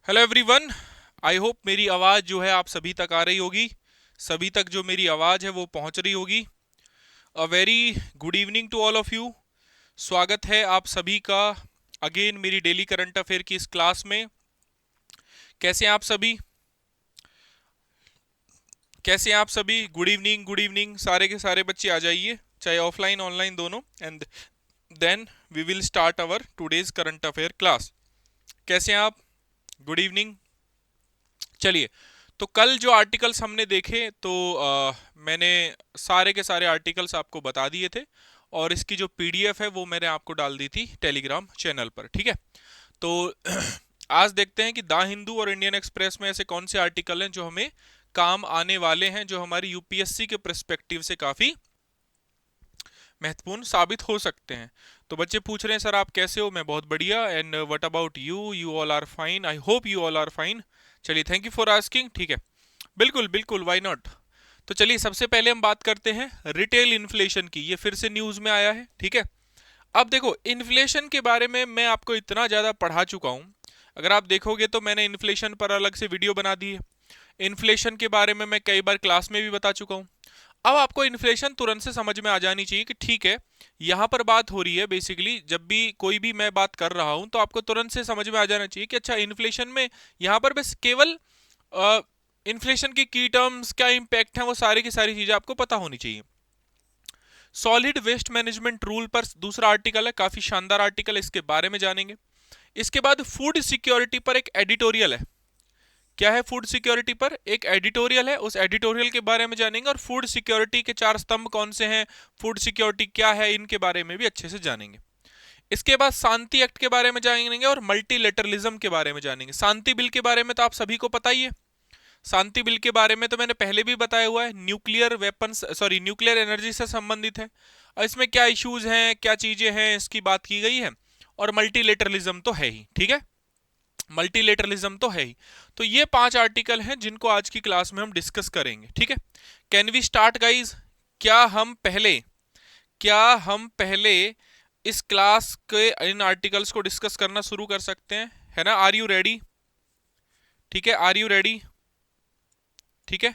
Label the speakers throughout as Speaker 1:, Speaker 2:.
Speaker 1: Hello everyone. I hope मेरी आवाज़ जो है आप सभी तक आ रही होगी, सभी तक जो मेरी आवाज़ है वो पहुंच रही होगी। A very good evening to all of you. स्वागत है आप सभी का अगेन मेरी डेली करंट अफेयर की इस क्लास में। कैसे हैं आप सभी? कैसे हैं आप सभी? Good evening, good evening. सारे के सारे बच्चे आ जाइए, चाहे ऑफलाइन ऑनलाइन दोनों, and then we will start our today's current affair class. कैसे हैं आप? Good evening. चलिए, तो कल जो आर्टिकल्स हमने देखे तो मैंने सारे के सारे आर्टिकल्स आपको बता दिए थे, और इसकी जो पीडीएफ है वो मैंने आपको डाल दी थी टेलीग्राम चैनल पर। ठीक है, तो आज देखते हैं कि द हिंदू और इंडियन एक्सप्रेस में ऐसे कौन से आर्टिकल हैं जो हमें काम आने वाले हैं, जो हमारी यूपीएससी के पर्सपेक्टिव से काफ़ी महत्वपूर्ण साबित हो सकते हैं। तो बच्चे पूछ रहे हैं सर आप कैसे हो? मैं बहुत बढ़िया। And what about you? You all are fine, I hope you all are fine. चलिए, थैंक यू फॉर आस्किंग। ठीक है, बिल्कुल बिल्कुल, व्हाई नॉट। तो चलिए, सबसे पहले हम बात करते हैं रिटेल इन्फ्लेशन की। ये फिर से न्यूज में आया है। ठीक है, अब देखो, इन्फ्लेशन के बारे में मैं आपको इतना ज़्यादा पढ़ा चुका हूँ। अगर आप देखोगे तो मैंने इन्फ्लेशन पर अलग से वीडियो बना दी है। इन्फ्लेशन के बारे में मैं कई बार क्लास में भी बता चुका हूँ। अब आपको इन्फ्लेशन तुरंत से समझ में आ जानी चाहिए कि ठीक है, यहाँ पर बात हो रही है बेसिकली, जब भी कोई भी मैं बात कर रहा हूँ तो आपको तुरंत से समझ में आ जाना चाहिए कि अच्छा, इन्फ्लेशन में यहाँ पर बस केवल इन्फ्लेशन की टर्म्स क्या इम्पैक्ट है, वो सारी की सारी चीज़ें आपको पता होनी चाहिए। सॉलिड वेस्ट मैनेजमेंट रूल पर दूसरा आर्टिकल है, काफ़ी शानदार आर्टिकल है, इसके बारे में जानेंगे। इसके बाद फूड सिक्योरिटी पर एक एडिटोरियल है। क्या है? फूड सिक्योरिटी पर एक एडिटोरियल है, उस एडिटोरियल के बारे में जानेंगे। और फूड सिक्योरिटी के 4 स्तंभ कौन से हैं, फूड सिक्योरिटी क्या है, इनके बारे में भी अच्छे से जानेंगे। इसके बाद शांति एक्ट के बारे में जानेंगे और मल्टीलेटरलिज्म के बारे में जानेंगे। शांति बिल के बारे में तो आप सभी को पता ही है। शांति बिल के बारे में तो मैंने पहले भी बताया हुआ है, न्यूक्लियर वेपन्स न्यूक्लियर एनर्जी से संबंधित है, और इसमें क्या इश्यूज हैं, क्या चीजें हैं, इसकी बात की गई है। और मल्टीलेटरलिज्म तो है ही। ठीक है, मल्टीलेटरलिज्म तो है ही। तो ये 5 आर्टिकल हैं जिनको आज की क्लास में हम डिस्कस करेंगे। ठीक है, कैन वी स्टार्ट गाइज? क्या हम पहले इस क्लास के इन आर्टिकल्स को डिस्कस करना शुरू कर सकते हैं, है ना? Are you ready? ठीक है, आर यू रेडी? ठीक है,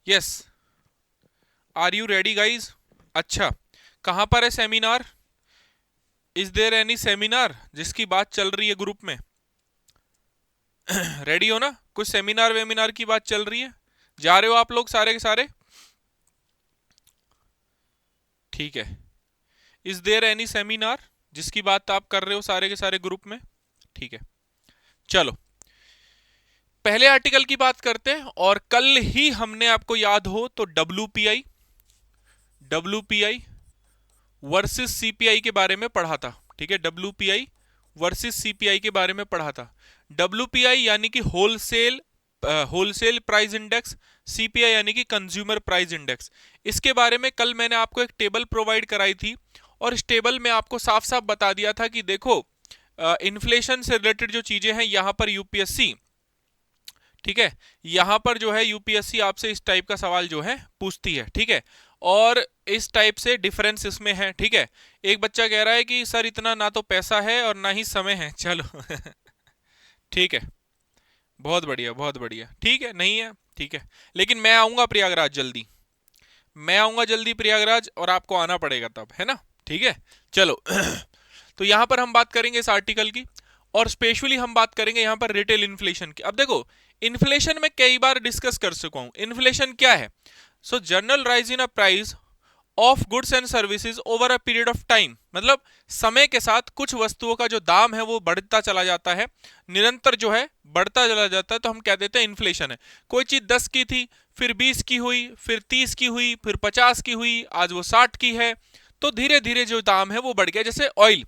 Speaker 1: yes, are you ready guys? अच्छा, कहां पर है seminar? Is there any seminar जिसकी बात चल रही है ग्रुप में? रेडी हो ना? कुछ सेमिनार वेमिनार की बात चल रही है? जा रहे हो आप लोग सारे के सारे? ठीक है, इज देयर एनी सेमिनार जिसकी बात आप कर रहे हो सारे के सारे ग्रुप में? ठीक है, चलो पहले आर्टिकल की बात करते हैं। और कल ही हमने, आपको याद हो तो, डब्ल्यूपीआई वर्सेस सीपीआई के बारे में पढ़ा था। ठीक है, डब्ल्यूपीआई वर्सेस सीपीआई के बारे में पढ़ा था। डब्ल्यूपीआई यानी कि होलसेल प्राइस इंडेक्स, सीपीआई यानी कि कंज्यूमर प्राइस इंडेक्स। इसके बारे में कल मैंने आपको एक टेबल प्रोवाइड कराई थी, और इस टेबल में आपको साफ साफ बता दिया था कि देखो, इन्फ्लेशन से रिलेटेड जो चीजें हैं यहाँ पर यूपीएससी, ठीक है, यहां पर जो है यूपीएससी आपसे इस टाइप का सवाल जो है पूछती है। ठीक है, और इस टाइप से डिफरेंस इसमें है। ठीक है, एक बच्चा कह रहा है कि सर इतना ना तो पैसा है और ना ही समय है। चलो ठीक है, बहुत बढ़िया बहुत बढ़िया। ठीक है, नहीं है, ठीक है, लेकिन मैं आऊंगा प्रयागराज जल्दी, मैं आऊंगा जल्दी प्रयागराज, और आपको आना पड़ेगा तब, है ना? ठीक है, चलो तो यहां पर हम बात करेंगे इस आर्टिकल की, और स्पेशली हम बात करेंगे यहां पर रिटेल इन्फ्लेशन की। अब देखो, इन्फ्लेशन में कई बार डिस्कस कर चुका हूं। इन्फ्लेशन क्या है? सो general rise in a price of goods and services over a period of time, मतलब समय के साथ कुछ वस्तुओं का जो दाम है वो बढ़ता चला जाता है, निरंतर जो है बढ़ता चला जाता है, तो हम कह देते हैं इन्फ्लेशन है। कोई चीज 10 की थी, फिर 20 की हुई, फिर 30 की हुई, फिर 50 की हुई, आज वो 60 की है, तो धीरे धीरे जो दाम है वो बढ़ गया। जैसे ऑयल,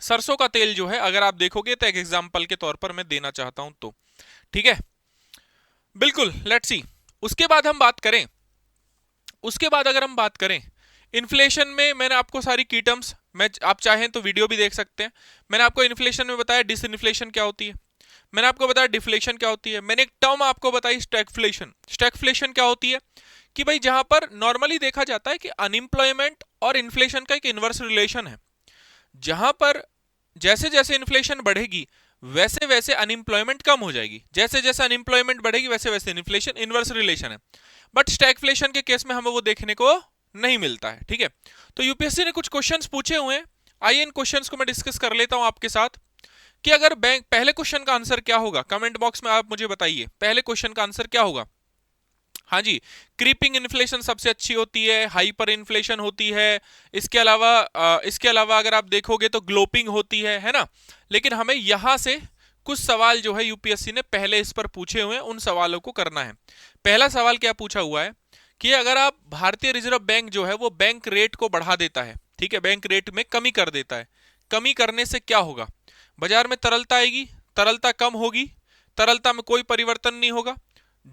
Speaker 1: सरसों का तेल जो है, अगर आप देखोगे तो एक एग्जाम्पल के तौर पर मैं देना चाहता हूं तो, ठीक है, बिल्कुल, लेट्स सी। उसके बाद हम बात करें, उसके बाद अगर हम बात करें इन्फ्लेशन में, मैंने आपको सारी की टर्म्स, मैं आप चाहें तो वीडियो भी देख सकते हैं। मैंने आपको इन्फ्लेशन में बताया डिसइन्फ्लेशन क्या होती है, मैंने आपको बताया डिफ्लेशन क्या होती है, मैंने एक टर्म आपको बताई स्टैगफ्लेशन। स्टैगफ्लेशन क्या होती है कि भाई जहां पर नॉर्मली देखा जाता है कि अनएम्प्लॉयमेंट और इन्फ्लेशन का एक इनवर्स रिलेशन है, जहां पर जैसे जैसे इन्फ्लेशन बढ़ेगी वैसे वैसे अनएम्प्लॉयमेंट कम हो जाएगी। जैसे जैसे अनएम्प्लॉयमेंट बढ़ेगी वैसे वैसे इन्फ्लेशन, इनवर्स रिलेशन है। बट स्टैगफ्लेशन के केस में हमें वो देखने को नहीं मिलता है। ठीक है, तो यूपीएससी ने कुछ क्वेश्चंस पूछे हुए हैं, आइए इन क्वेश्चंस को मैं डिस्कस कर लेता हूं आपके साथ कि अगर बैंक, पहले क्वेश्चन का आंसर क्या होगा, कमेंट बॉक्स में आप मुझे बताइए पहले क्वेश्चन का आंसर क्या होगा। हाँ जी, क्रीपिंग इन्फ्लेशन सबसे अच्छी होती है, हाइपर इन्फ्लेशन होती है, इसके अलावा अगर आप देखोगे तो ग्लोपिंग होती है ना। लेकिन हमें यहां से कुछ सवाल जो है यूपीएससी ने पहले इस पर पूछे हुए हैं, उन सवालों को करना है। पहला सवाल क्या पूछा हुआ है कि अगर आप भारतीय रिजर्व बैंक जो है वो बैंक रेट को बढ़ा देता है, ठीक है, बैंक रेट में कमी कर देता है, कमी करने से क्या होगा, बाजार में तरलता आएगी, तरलता कम होगी, तरलता में कोई परिवर्तन नहीं होगा,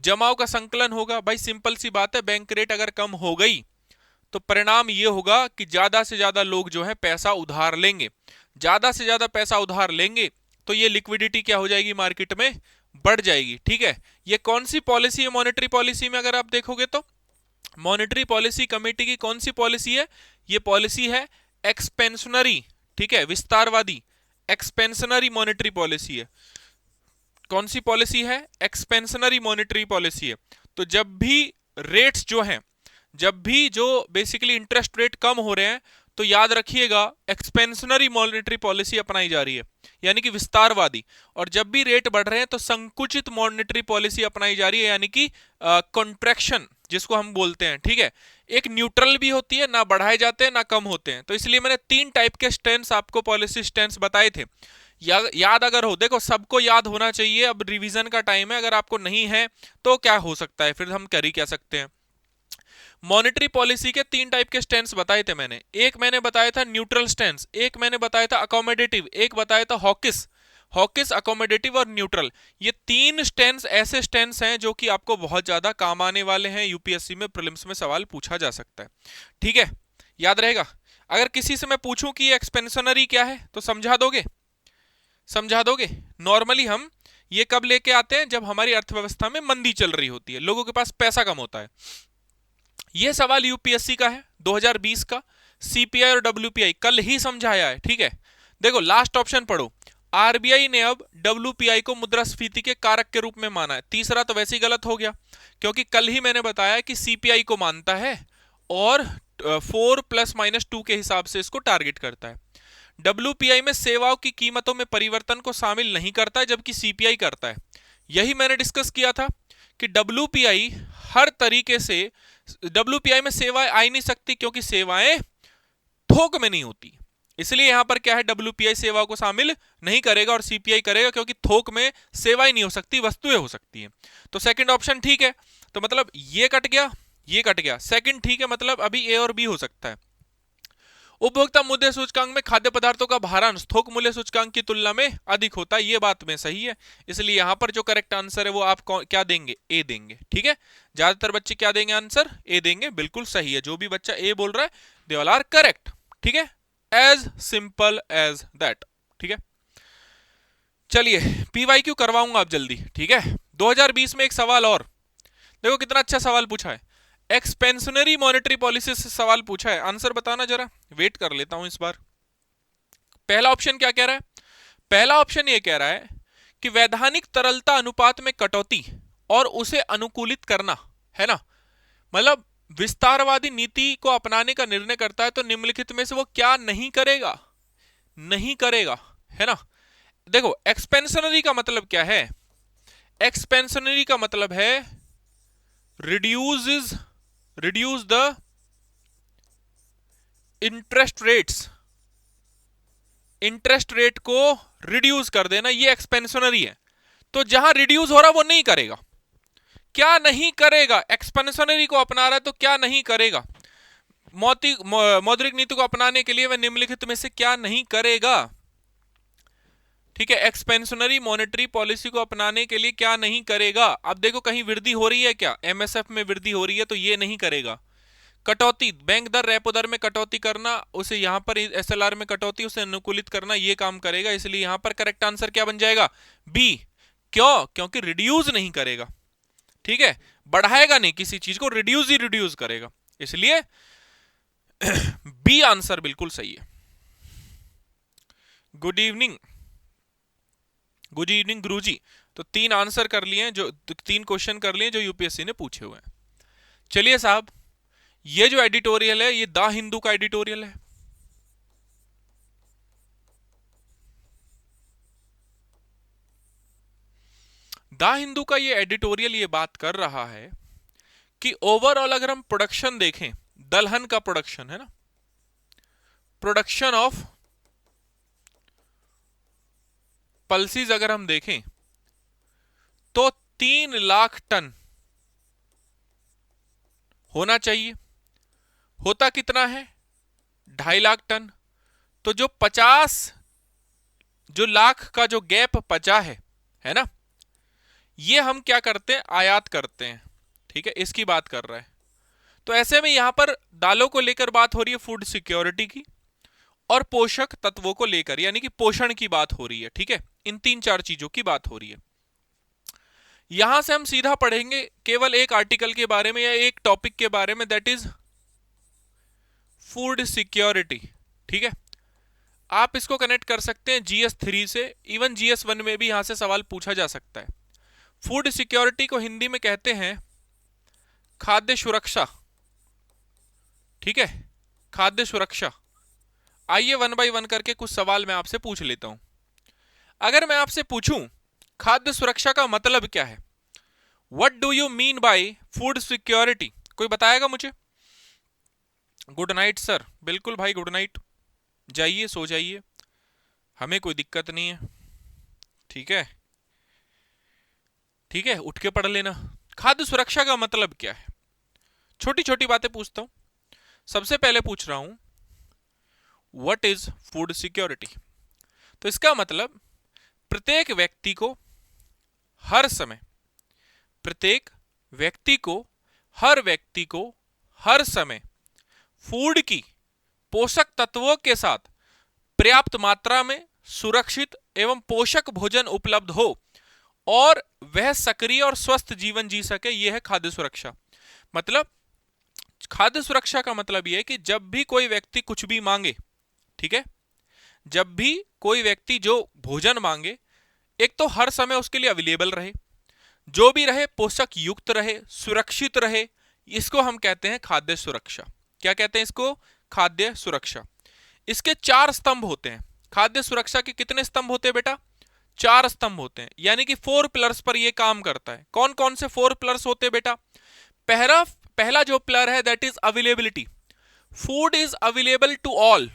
Speaker 1: जमाव का संकलन होगा। भाई सिंपल सी बात है, बैंक रेट अगर कम हो गई तो परिणाम ये होगा कि ज्यादा से ज्यादा लोग जो है पैसा उधार लेंगे, ज्यादा से ज्यादा पैसा उधार लेंगे तो ये लिक्विडिटी क्या हो जाएगी, मार्केट में बढ़ जाएगी। ठीक है, ये कौन सी पॉलिसी है मॉनेटरी पॉलिसी में, अगर आप देखोगे तो मॉनेटरी पॉलिसी कमेटी की कौन सी पॉलिसी है, ये पॉलिसी है एक्सपेंशनरी, ठीक है, विस्तारवादी एक्सपेंशनरी मॉनेटरी पॉलिसी है। कौन सी पॉलिसी है, एक्सपेंशनरी मॉनेटरी पॉलिसी है। तो जब भी रेट्स जो हैं, जब भी जो बेसिकली इंटरेस्ट रेट कम हो रहे हैं तो याद रखिएगा एक्सपेंशनरी मॉनेटरी पॉलिसी अपनाई जा रही है, यानी कि विस्तारवादी। और जब भी रेट बढ़ रहे हैं तो संकुचित मॉनेटरी पॉलिसी अपनाई जा रही है, यानी कि कॉन्ट्रैक्शन जिसको हम बोलते हैं। ठीक है, एक न्यूट्रल भी होती है, ना बढ़ाए जाते हैं ना कम होते हैं। तो इसलिए मैंने 3 टाइप के स्टैंस आपको, पॉलिसी स्टैंस बताए थे, याद अगर हो, देखो सबको याद होना चाहिए, अब रिवीजन का टाइम है, अगर आपको नहीं है तो क्या हो सकता है, फिर हम कर ही क्या सकते हैं। मॉनेटरी पॉलिसी के 3 टाइप के स्टैंस बताए थे मैंने, एक मैंने बताया था न्यूट्रल स्टैंस, एक मैंने बताया था अकोमोडेटिव, एक बताया था हॉकिस, अकोमोडेटिव और न्यूट्रल। ये 3 स्टैंस ऐसे स्टैंस हैं जो कि आपको बहुत ज्यादा काम आने वाले हैं, यूपीएससी में प्रीलिम्स में सवाल पूछा जा सकता है। ठीक है, याद रहेगा। अगर किसी से मैं पूछूं कि ये एक्सपेंशनरी क्या है तो समझा दोगे, समझा दोगे। नॉर्मली हम ये कब लेके आते हैं, जब हमारी अर्थव्यवस्था में मंदी चल रही होती है, लोगों के पास पैसा कम होता है। ये सवाल यूपीएससी का है 2020 का, सीपीआई और डब्ल्यूपीआई कल ही समझाया है। ठीक है, देखो लास्ट ऑप्शन पढ़ो, आरबीआई ने अब डब्ल्यूपीआई को मुद्रास्फीति के कारक के रूप में माना है। तीसरा तो वैसे ही गलत हो गया, क्योंकि कल ही मैंने बताया कि सीपीआई को मानता है और 4 ± 2 के हिसाब से इसको टारगेट करता है। डब्ल्यूपीआई में सेवाओं की कीमतों में परिवर्तन को शामिल नहीं करता है, जबकि सीपीआई करता है। यही मैंने डिस्कस किया था कि डब्ल्यूपीआई हर तरीके से, डब्ल्यूपीआई में सेवाएं आ ही नहीं सकती क्योंकि सेवाएं थोक में नहीं होती, इसलिए यहां पर क्या है, डब्ल्यूपीआई सेवाओं को शामिल नहीं करेगा और सीपीआई करेगा, क्योंकि थोक में सेवाएं नहीं हो सकती, वस्तुएं हो सकती हैं। तो सेकंड ऑप्शन ठीक है, तो मतलब ये कट गया, ये कट गया, सेकंड ठीक है, मतलब अभी ए और बी हो सकता है। उपभोक्ता मूल्य सूचकांक में खाद्य पदार्थों का भारांश थोक मूल्य सूचकांक की तुलना में अधिक होता है, ये बात में सही है, इसलिए यहां पर जो करेक्ट आंसर है वो आप क्या देंगे, ए देंगे। ठीक है, ज्यादातर बच्चे क्या देंगे आंसर, ए देंगे, बिल्कुल सही है, जो भी बच्चा ए बोल रहा है दे ऑल आर करेक्ट। ठीक है, एज सिंपल एज दैट। ठीक है, चलिए पीवाईक्यू करवाऊंगा आप जल्दी। ठीक है, 2020 में एक सवाल और, देखो कितना अच्छा सवाल पूछा है, एक्सपेंशनरी मॉनेटरी पॉलिसी से सवाल पूछा है, आंसर बताना जरा, वेट कर लेता हूं इस बार। पहला ऑप्शन क्या कह रहा है, पहला ऑप्शन ये कह रहा है कि वैधानिक तरलता अनुपात में कटौती और उसे अनुकूलित करना, है ना, मतलब विस्तारवादी नीति को अपनाने का निर्णय करता है, तो निम्नलिखित में से वो क्या नहीं करेगा, नहीं करेगा, है ना। देखो एक्सपेंशनरी का मतलब क्या है, एक्सपेंशनरी का मतलब है reduce the interest rates, interest rate को रिड्यूस कर देना, ये एक्सपेंशनरी है। तो जहां रिड्यूस हो रहा वो नहीं करेगा, क्या नहीं करेगा, एक्सपेंशनरी को अपना रहा है तो क्या नहीं करेगा, मौद्रिक नीति को अपनाने के लिए वह निम्नलिखित में से क्या नहीं करेगा। ठीक है, एक्सपेंशनरी मॉनेटरी पॉलिसी को अपनाने के लिए क्या नहीं करेगा। अब देखो कहीं वृद्धि हो रही है क्या, एमएसएफ में वृद्धि हो रही है तो ये नहीं करेगा। कटौती, बैंक दर रेपो दर में कटौती करना, उसे यहां पर एसएलआर में कटौती, उसे अनुकूलित करना, ये काम करेगा, इसलिए यहां पर करेक्ट आंसर क्या बन जाएगा, बी। क्यों, क्योंकि रिड्यूस नहीं करेगा। ठीक है, बढ़ाएगा नहीं किसी चीज को, रिड्यूस ही रिड्यूस करेगा, इसलिए बी आंसर बिल्कुल सही है। गुड इवनिंग, गुड इवनिंग गुरुजी। तो 3 आंसर कर लिए हैं, जो 3 क्वेश्चन कर लिए जो यूपीएससी ने पूछे हुए हैं। चलिए साहब, ये जो एडिटोरियल है ये द हिंदू का एडिटोरियल है। द हिंदू का ये एडिटोरियल ये बात कर रहा है कि ओवरऑल अगर हम प्रोडक्शन देखें, दलहन का प्रोडक्शन है ना, प्रोडक्शन ऑफ पल्सीज अगर हम देखें तो 3 लाख टन होना चाहिए। होता कितना है? 2.5 लाख टन। तो जो 50 जो लाख का जो गैप बचा है ना, ये हम क्या करते हैं? आयात करते हैं। ठीक है, इसकी बात कर रहा है। तो ऐसे में यहां पर दालों को लेकर बात हो रही है, फूड सिक्योरिटी की, और पोषक तत्वों को लेकर यानी कि पोषण की बात हो रही है। ठीक है, इन 3-4 चीजों की बात हो रही है। यहां से हम सीधा पढ़ेंगे केवल एक आर्टिकल के बारे में या एक टॉपिक के बारे में, दैट इज फूड सिक्योरिटी। ठीक है, आप इसको कनेक्ट कर सकते हैं GS3 से, इवन GS1 में भी यहां से सवाल पूछा जा सकता है। फूड सिक्योरिटी को हिंदी में कहते हैं खाद्य सुरक्षा। ठीक है, खाद्य सुरक्षा। आइए 1 बाय 1 करके कुछ सवाल मैं आपसे पूछ लेता हूं। अगर मैं आपसे पूछूं खाद्य सुरक्षा का मतलब क्या है, what do you mean by food security, कोई बताएगा मुझे? Good night sir. बिल्कुल भाई, गुड नाइट। जाइए, सो जाइए, हमें कोई दिक्कत नहीं है। ठीक है, ठीक है, उठ के पढ़ लेना। खाद्य सुरक्षा का मतलब क्या है? छोटी छोटी बातें पूछता हूं। सबसे पहले पूछ रहा हूं व्हाट इज फूड सिक्योरिटी। तो इसका मतलब प्रत्येक व्यक्ति को हर समय, प्रत्येक व्यक्ति को हर समय फूड की पोषक तत्वों के साथ पर्याप्त मात्रा में सुरक्षित एवं पोषक भोजन उपलब्ध हो और वह सक्रिय और स्वस्थ जीवन जी सके, यह है खाद्य सुरक्षा। मतलब खाद्य सुरक्षा का मतलब यह है कि जब भी कोई व्यक्ति कुछ भी मांगे, ठीक है, जब भी कोई व्यक्ति जो भोजन मांगे, एक तो हर समय उसके लिए अवेलेबल रहे, जो भी रहे पोषक युक्त रहे, सुरक्षित रहे, इसको हम कहते हैं खाद्य सुरक्षा। क्या कहते हैं इसको? खाद्य सुरक्षा। इसके 4 स्तंभ होते हैं। खाद्य सुरक्षा के कितने स्तंभ होते हैं बेटा? 4 स्तंभ होते हैं, यानी कि 4 पिलर्स पर यह काम करता है। कौन कौन से 4 पिलर्स होते हैं बेटा? पहला जो पिलर है that is availability. Food is available to all,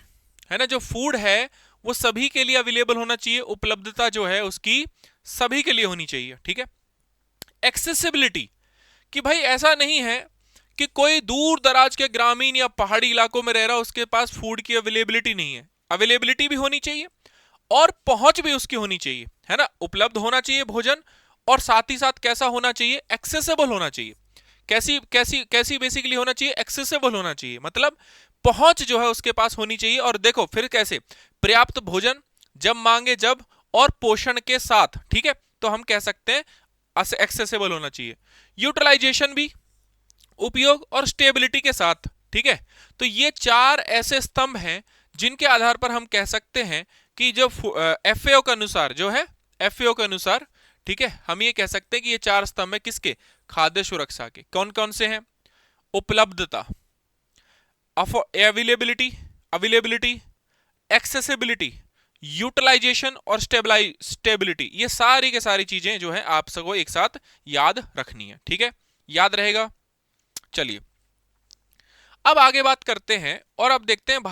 Speaker 1: है ना। जो फूड है वो सभी के लिए अवेलेबल होना चाहिए, उपलब्धता जो है उसकी सभी के लिए होनी चाहिए। ठीक है। एक्सेसिबिलिटी, कि भाई ऐसा नहीं है कि कोई दूर दराज के ग्रामीण या पहाड़ी इलाकों में रह रहा, उसके पास फूड की अवेलेबिलिटी नहीं है। अवेलेबिलिटी भी होनी चाहिए और पहुंच भी उसकी होनी चाहिए, है ना। उपलब्ध होना चाहिए भोजन, और साथ ही साथ कैसा होना चाहिए? एक्सेसिबल होना चाहिए। कैसी कैसी कैसी बेसिकली होना चाहिए? एक्सेसिबल होना चाहिए, मतलब पहुंच जो है उसके पास होनी चाहिए। और देखो फिर कैसे? पर्याप्त भोजन, जब मांगे जब, और पोषण के साथ। ठीक है, तो हम कह सकते हैं एक्सेसिबल होना चाहिए। यूटिलाइजेशन भी, उपयोग और स्टेबिलिटी के साथ। ठीक है, तो ये 4 ऐसे स्तंभ हैं जिनके आधार पर हम कह सकते हैं कि जो FAO के अनुसार जो है, FAO के अनुसार, ठीक है, हम ये कह सकते हैं कि ये 4 स्तंभ है किसके? खाद्य सुरक्षा के। कौन कौन से हैं? उपलब्धता, अवेलेबिलिटी, एक्सेसिबिलिटी, यूटिलाइजेशन और स्टेबिलिटी। ये सारी के सारी चीजें जो है आप सबको एक साथ याद रखनी है। ठीक है, याद रहेगा। चलिए अब आगे बात करते हैं और अब देखते हैं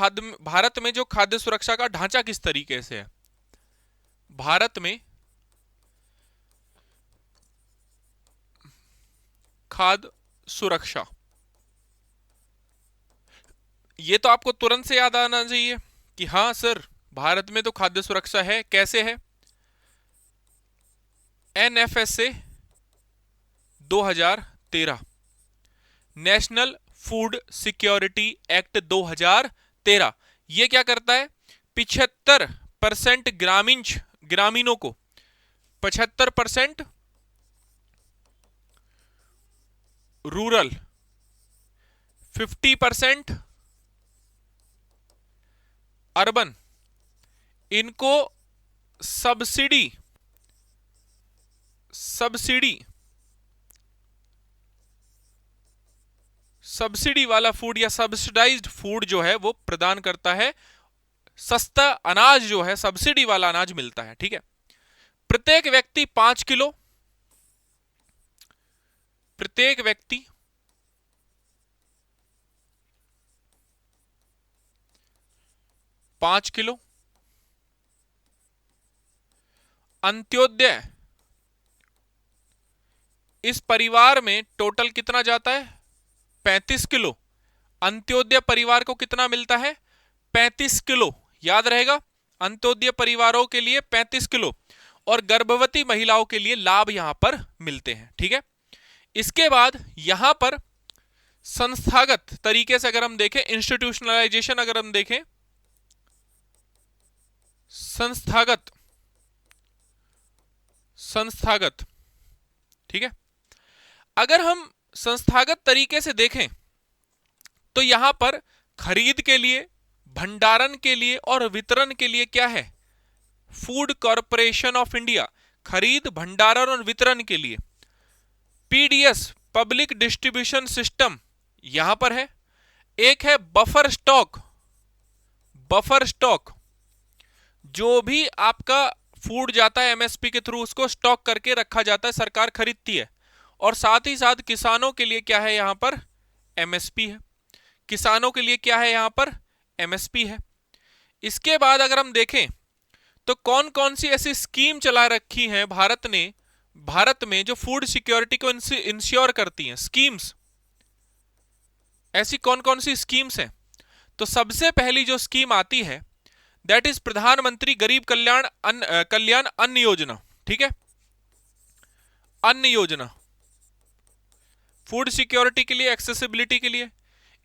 Speaker 1: भारत में जो खाद्य सुरक्षा का ढांचा किस तरीके से है। भारत में खाद्य सुरक्षा, ये तो आपको तुरंत से याद आना चाहिए कि हां सर, भारत में तो खाद्य सुरक्षा है। कैसे है? NFSA 2013, national food security act 2013, ये क्या करता है? 75% ग्रामीणों को, 75% रूरल, 50% अर्बन, इनको सब्सिडी सब्सिडी वाला फूड या सब्सिडाइज्ड फूड जो है वो प्रदान करता है, सस्ता अनाज जो है सब्सिडी वाला अनाज मिलता है। ठीक है, प्रत्येक व्यक्ति 5 किलो, प्रत्येक व्यक्ति 5 किलो, अंत्योदय इस परिवार में टोटल कितना जाता है 35 किलो। अंत्योदय परिवार को कितना मिलता है 35 किलो, याद रहेगा, अंत्योदय परिवारों के लिए 35 किलो और गर्भवती महिलाओं के लिए लाभ यहां पर मिलते हैं। ठीक है, इसके बाद यहां पर संस्थागत तरीके से अगर हम देखें, इंस्टीट्यूशनलाइजेशन अगर हम देखें, संस्थागत, ठीक है, अगर हम संस्थागत तरीके से देखें तो यहां पर खरीद के लिए, भंडारण के लिए और वितरण के लिए क्या है, फूड कॉरपोरेशन ऑफ इंडिया, खरीद, भंडारण और वितरण के लिए। पीडीएस, पब्लिक डिस्ट्रीब्यूशन सिस्टम, यहां पर है। एक है बफर स्टॉक, बफर स्टॉक, जो भी आपका फूड जाता है एमएसपी के थ्रू उसको स्टॉक करके रखा जाता है, सरकार खरीदती है। और साथ ही साथ किसानों के लिए क्या है यहां पर एमएसपी है, किसानों के लिए क्या है यहां पर एमएसपी है। इसके बाद अगर हम देखें तो कौन कौन सी ऐसी स्कीम चला रखी है भारत ने, भारत में जो फूड सिक्योरिटी को इंश्योर करती हैं, स्कीम्स, ऐसी कौन कौन सी स्कीम्स हैं। तो सबसे पहली जो स्कीम आती है दैट इज प्रधानमंत्री गरीब कल्याण अन्न योजना। ठीक है, अन्न योजना फूड सिक्योरिटी के लिए, एक्सेसिबिलिटी के लिए।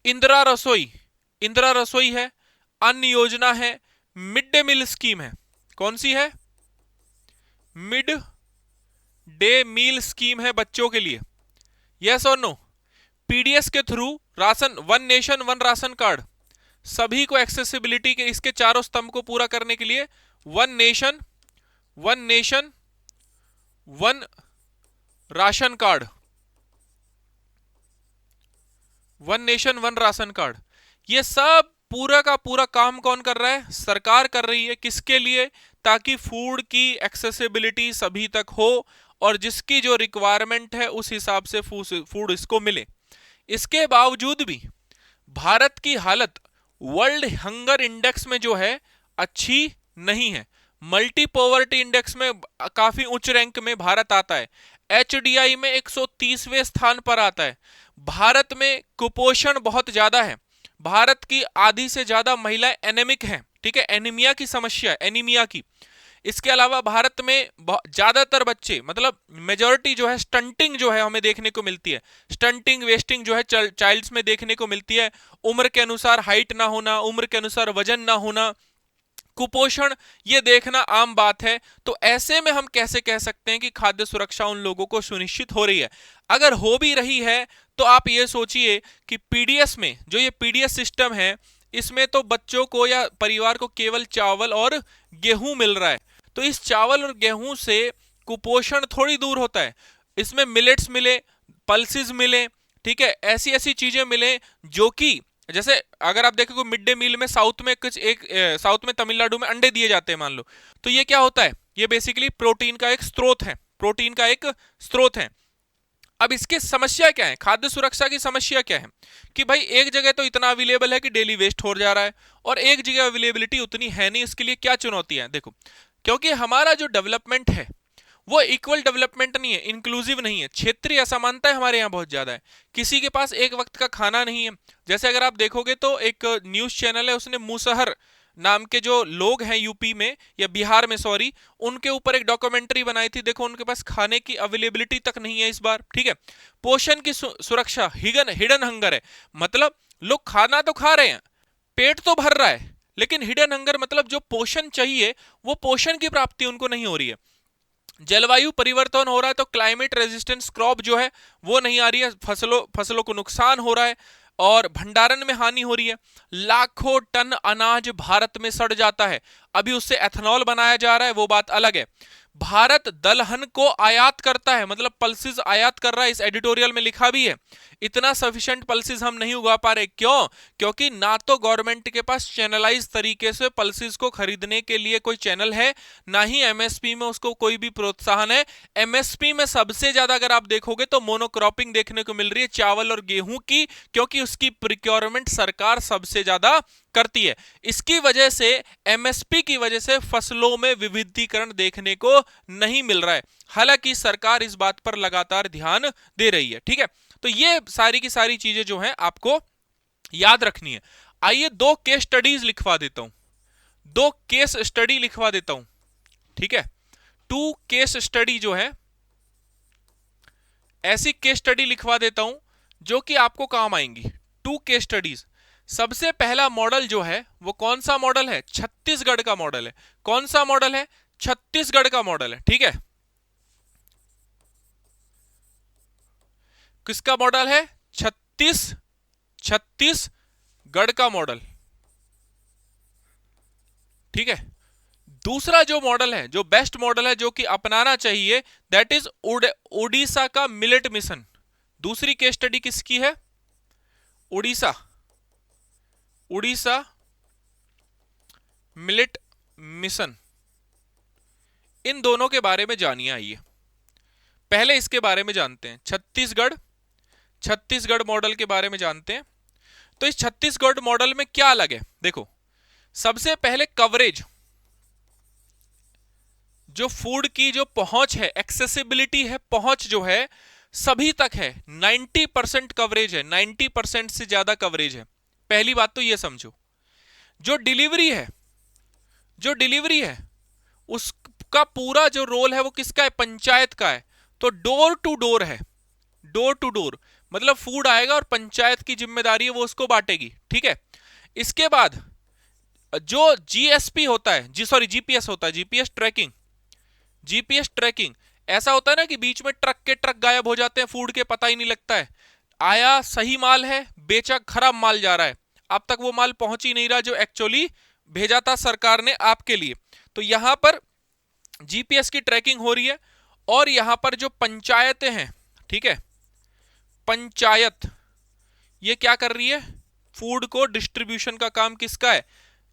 Speaker 1: इंदिरा रसोई, इंदिरा रसोई है, अन्न योजना है, मिड डे मील स्कीम है। कौन सी है, मिड डे मील स्कीम है बच्चों के लिए। यस और नो, पीडीएस के through ration, one nation one ration card, सभी को एक्सेसिबिलिटी के इसके चारों स्तंभ को पूरा करने के लिए one nation one ration card, one nation one ration card, ये सब पूरा का पूरा काम कौन कर रहा है, सरकार कर रही है। किसके लिए, ताकि फूड की एक्सेसिबिलिटी सभी तक हो और जिसकी जो रिक्वायरमेंट है उस हिसाब से फूड इसको मिले। इसके बावजूद भी भारत की हालत वर्ल्ड हंगर इंडेक्स में जो है अच्छी नहीं है। मल्टी पॉवर्टी इंडेक्स में काफी उच्च रैंक में भारत आता है, एचडीआई में 130वें स्थान पर आता है। भारत में कुपोषण बहुत ज्यादा है, भारत की आधी से ज्यादा महिलाएं एनेमिक हैं। ठीक है, एनीमिया की समस्या है, एनीमिया की। इसके अलावा भारत में ज्यादातर बच्चे, मतलब मेजॉरिटी जो है स्टंटिंग जो है हमें देखने को मिलती है, स्टंटिंग वेस्टिंग जो है चाइल्ड्स में देखने को मिलती है। उम्र के अनुसार हाइट ना होना, उम्र के अनुसार वजन ना होना, कुपोषण, ये देखना आम बात है। तो ऐसे में हम कैसे कह सकते हैं कि खाद्य सुरक्षा उन लोगों को सुनिश्चित हो रही है। अगर हो भी रही है तो आप ये सोचिए कि पीडीएस में, जो ये पीडीएस सिस्टम है, इसमें तो बच्चों को या परिवार को केवल चावल और गेहूं मिल रहा है। तो इस चावल और गेहूं से कुपोषण थोड़ी दूर होता है। इसमें मिलेट्स मिले, पल्सेस मिले, ठीक है, ऐसी ऐसी चीजें मिले जो कि, जैसे अगर आप देखें मिड डे मील में साउथ में कुछ एक साउथ में तमिलनाडु में अंडे दिए जाते हैं मान लो, तो ये क्या होता है, ये बेसिकली प्रोटीन का एक स्रोत है, प्रोटीन का एक स्रोत है। अब इसकी समस्या क्या है, खाद्य सुरक्षा की समस्या क्या है कि भाई एक जगह तो इतना अवेलेबल है कि डेली वेस्ट हो जा रहा है और एक जगह अवेलेबिलिटी उतनी है नहीं। इसके लिए क्या चुनौती है, देखो, क्योंकि हमारा जो डेवलपमेंट है वो इक्वल डेवलपमेंट नहीं है, इंक्लूसिव नहीं है, क्षेत्रीय असमानता हमारे यहाँ बहुत ज्यादा है। किसी के पास एक वक्त का खाना नहीं है। जैसे अगर आप देखोगे तो एक न्यूज चैनल है, उसने मुसहर नाम के जो लोग हैं यूपी में या बिहार में, सॉरी, उनके ऊपर एक डॉक्यूमेंट्री बनाई थी। देखो उनके पास खाने की अवेलेबिलिटी तक नहीं है इस बार। ठीक है, पोषण की सुरक्षा, हिडन हंगर है, मतलब लोग खाना तो खा रहे हैं, पेट तो भर रहा है, लेकिन हिडन हंगर मतलब जो पोषण चाहिए वो पोषण की प्राप्ति उनको नहीं हो रही है। जलवायु परिवर्तन हो रहा है तो क्लाइमेट रेजिस्टेंस क्रॉप जो है वो नहीं आ रही है, फसलों को नुकसान हो रहा है और भंडारण में हानि हो रही है। लाखों टन अनाज भारत में सड़ जाता है, अभी उससे एथेनॉल बनाया जा रहा है, वो बात अलग है। भारत दलहन को आयात करता है, मतलब पल्सेस आयात कर रहा है, इस एडिटोरियल में लिखा भी है। इतना सफिशिएंट पल्सेस हम नहीं उगा पा रहे, क्यों? क्योंकि ना तो गवर्नमेंट के पास चैनलाइज तरीके से पल्सेस को खरीदने के लिए कोई चैनल है, ना ही एमएसपी में उसको कोई भी प्रोत्साहन है। एमएसपी में सबसे ज्यादा अगर आप देखोगे तो मोनोक्रॉपिंग देखने को मिल रही है, चावल और गेहूं की, क्योंकि उसकी प्रिक्योरमेंट सरकार सबसे ज्यादा करती है। इसकी वजह से, एमएसपी की वजह से फसलों में विविधीकरण देखने को नहीं मिल रहा है। हालांकि सरकार इस बात पर लगातार ध्यान दे रही है, ठीक है। तो ये सारी की सारी चीजें जो हैं आपको याद रखनी है। आइए 2 केस स्टडीज लिखवा देता हूं, 2 केस स्टडी लिखवा देता हूं, ठीक है। 2 केस स्टडी जो है, ऐसी केस स्टडी लिखवा देता हूं जो कि आपको काम आएंगी। 2 केस स्टडीज। सबसे पहला मॉडल जो है वो कौन सा मॉडल है? छत्तीसगढ़ का मॉडल है। कौन सा मॉडल है? छत्तीसगढ़ का मॉडल है, ठीक है। किसका मॉडल है? छत्तीसगढ़ का मॉडल, ठीक है। दूसरा जो मॉडल है, जो बेस्ट मॉडल है, जो कि अपनाना चाहिए, दैट इज उड़ीसा का मिलेट मिशन। दूसरी केस स्टडी किसकी है? Orissa millet mission. इन दोनों के बारे में जानिए। आइए पहले इसके बारे में जानते हैं, छत्तीसगढ़ मॉडल के बारे में जानते हैं। तो इस छत्तीसगढ़ मॉडल में क्या अलग है? देखो, सबसे पहले कवरेज, जो फूड की जो पहुंच है, एक्सेसिबिलिटी है, पहुंच जो है सभी तक है। 90% कवरेज है, 90% से ज्यादा कवरेज है। पहली बात तो यह समझो। जो डिलीवरी है उसका पूरा जो रोल है वो किसका है? पंचायत का है। तो डोर टू डोर है, डोर टू डोर, मतलब फूड आएगा और पंचायत की जिम्मेदारी है वो उसको बांटेगी, ठीक है। इसके बाद जो जीएसपी होता है, जीपीएस होता है, जीपीएस ट्रैकिंग। ऐसा होता है ना कि बीच में ट्रक के ट्रक गायब हो जाते हैं, फूड के पता ही नहीं लगता है। आया सही माल है, बेचा खराब माल जा रहा है, अब तक वो माल पहुंच ही नहीं रहा जो एक्चुअली भेजा था सरकार ने आपके लिए। तो यहां पर जीपीएस की ट्रैकिंग हो रही है। और यहां पर जो पंचायतें हैं, ठीक है, पंचायत ये क्या कर रही है? फूड को डिस्ट्रीब्यूशन का काम किसका है?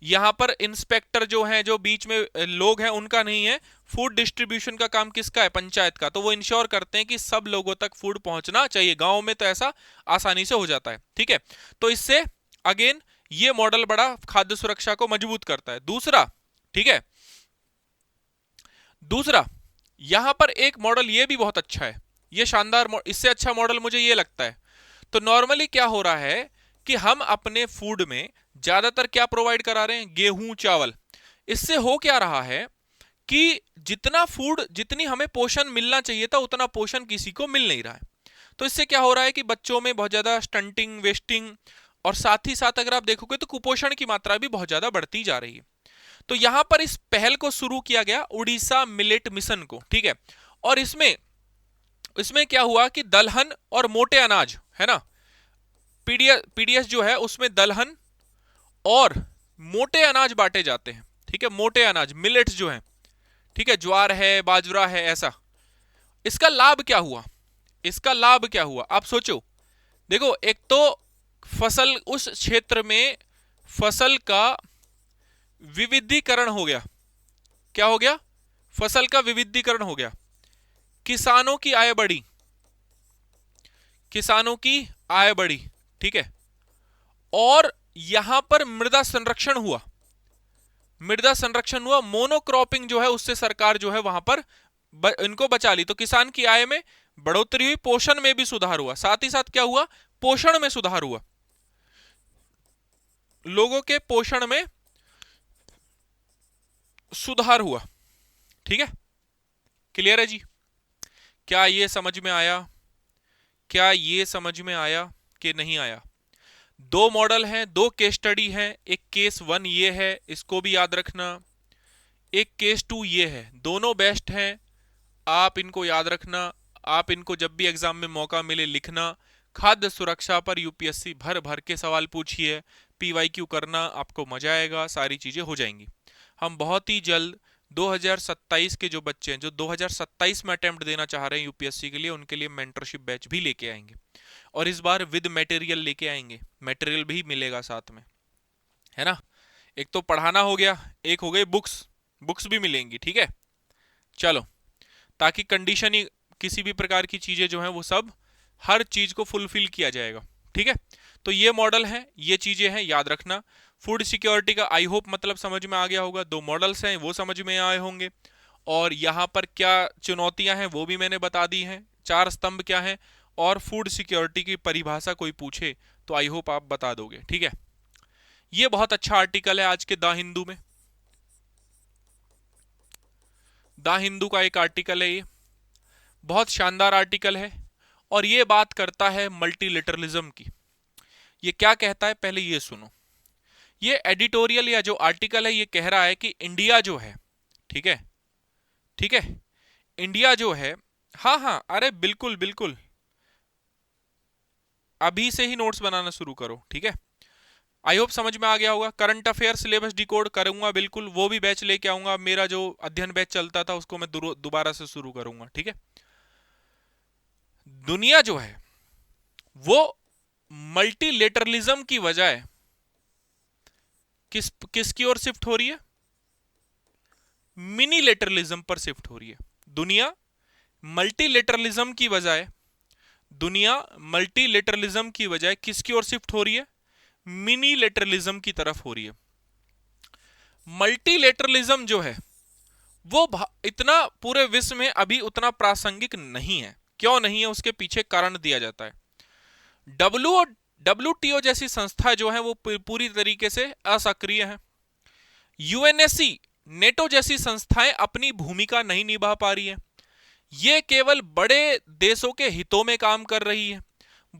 Speaker 1: यहां पर इंस्पेक्टर जो हैं, जो बीच में लोग हैं, उनका नहीं है। फूड डिस्ट्रीब्यूशन का काम किसका है? पंचायत का। तो वो इंश्योर करते हैं कि सब लोगों तक फूड पहुंचना चाहिए। गांव में तो ऐसा आसानी से हो जाता है, ठीक है। तो इससे अगेन ये मॉडल बड़ा खाद्य सुरक्षा को मजबूत करता है। दूसरा, ठीक है, दूसरा यहां पर एक मॉडल ये भी बहुत अच्छा है, ये शानदार, इससे अच्छा मॉडल मुझे ये लगता है। तो नॉर्मली क्या हो रहा है कि हम अपने फूड में ज्यादातर क्या प्रोवाइड करा रहे हैं? गेहूं, चावल। इससे हो क्या रहा है कि जितना फूड, जितनी हमें पोषण मिलना चाहिए था, उतना पोषण किसी को मिल नहीं रहा है। तो इससे क्या हो रहा है कि बच्चों में बहुत ज्यादा स्टंटिंग, वेस्टिंग, और साथ ही साथ अगर आप देखोगे तो कुपोषण की मात्रा भी बहुत ज्यादा बढ़ती जा रही है। तो यहां पर इस पहल को शुरू किया गया, उड़ीसा मिलेट मिशन को, ठीक है। और इसमें क्या हुआ कि दलहन और मोटे अनाज है ना, पीडीएस जो है उसमें दलहन और मोटे अनाज बांटे जाते हैं, ठीक है। मोटे अनाज, मिलेट्स जो है, ठीक है, ज्वार है, बाजरा है, ऐसा। इसका लाभ क्या हुआ? इसका लाभ क्या हुआ आप सोचो। देखो, एक तो फसल, उस क्षेत्र में फसल का विविधीकरण हो गया। क्या हो गया? फसल का विविधीकरण हो गया। किसानों की आय बढ़ी, किसानों की आय बढ़ी, ठीक है। और यहां पर मृदा संरक्षण हुआ, मृदा संरक्षण हुआ। मोनोक्रॉपिंग जो है उससे सरकार जो है वहां पर इनको बचा ली। तो किसान की आय में बढ़ोतरी हुई, पोषण में भी सुधार हुआ। साथ ही साथ क्या हुआ? पोषण में सुधार हुआ, लोगों के पोषण में सुधार हुआ, ठीक है। क्लियर है जी? क्या ये समझ में आया? क्या ये समझ में आया कि नहीं आया? 2 मॉडल हैं, 2 केस स्टडी हैं। एक केस 1 ये है, इसको भी याद रखना। एक केस 2 ये है। दोनों बेस्ट हैं, आप इनको याद रखना। आप इनको जब भी एग्जाम में मौका मिले लिखना। खाद्य सुरक्षा पर यूपीएससी भर भर के सवाल पूछिए, पीवाईक्यू करना, आपको मजा आएगा, सारी चीजें हो जाएंगी। हम बहुत ही जल्द 2027 के जो बच्चे हैं जो 2027 में अटेम्प्ट देना चाह रहे हैं यूपीएससी के लिए, उनके लिए मेंटरशिप बैच भी लेके आएंगे। और इस बार विद मटेरियल लेके आएंगे, मटेरियल भी मिलेगा साथ में, है ना। एक तो पढ़ाना हो गया, एक हो गई बुक्स, बुक्स भी मिलेंगी, ठीक है। चलो, ताकि कंडीशन ही किसी भी प्रकार की चीजें जो हैं वो सब हर चीज को फुलफिल किया जाएगा, ठीक है। तो ये मॉडल है, ये चीजें हैं, याद रखना। फूड सिक्योरिटी का आई होप मतलब समझ में आ गया होगा, दो मॉडल्स हैं वो समझ में आए होंगे, और यहाँ पर क्या चुनौतियां हैं वो भी मैंने बता दी हैं, चार स्तंभ क्या हैं, और फूड सिक्योरिटी की परिभाषा कोई पूछे तो आई होप आप बता दोगे, ठीक है। ये बहुत अच्छा आर्टिकल है आज के द हिंदू में, द हिंदू का एक आर्टिकल है, ये बहुत शानदार आर्टिकल है, और ये बात करता है मल्टीलिटरलिज्म की। ये क्या कहता है पहले ये सुनो। ये एडिटोरियल या जो आर्टिकल है ये कह रहा है कि इंडिया जो है, ठीक है, ठीक है, इंडिया जो है, हाँ हाँ अरे बिल्कुल बिल्कुल, अभी से ही नोट्स बनाना शुरू करो, ठीक है। आई होप समझ में आ गया होगा। करंट अफेयर सिलेबस डिकोड करूंगा बिल्कुल, वो भी बैच लेके आऊंगा, मेरा जो अध्ययन बैच चलता था उसको मैं दोबारा से शुरू करूंगा, ठीक है। दुनिया जो है वो मल्टीलेटरलिज्म की वजह किसकी ओर शिफ्ट हो रही है? मिनीलेटरलिज्म पर शिफ्ट हो रही है। दुनिया मल्टीलेटरलिज्म की बजाय, दुनिया मल्टीलेटरलिज्म की बजाय किसकी ओर शिफ्ट हो रही है? मिनीलेटरलिज्म की तरफ हो रही है। मल्टीलेटरलिज्म जो है वो इतना पूरे विश्व में अभी उतना प्रासंगिक नहीं है। क्यों नहीं है? उसके पीछे कारण दिया जाता है। WTO जैसी संस्था जो है वो पूरी तरीके से असक्रिय है। यूएनएससी, नेटो जैसी संस्थाएं अपनी भूमिका नहीं निभा पा रही है। ये केवल बड़े देशों के हितों में काम कर रही है।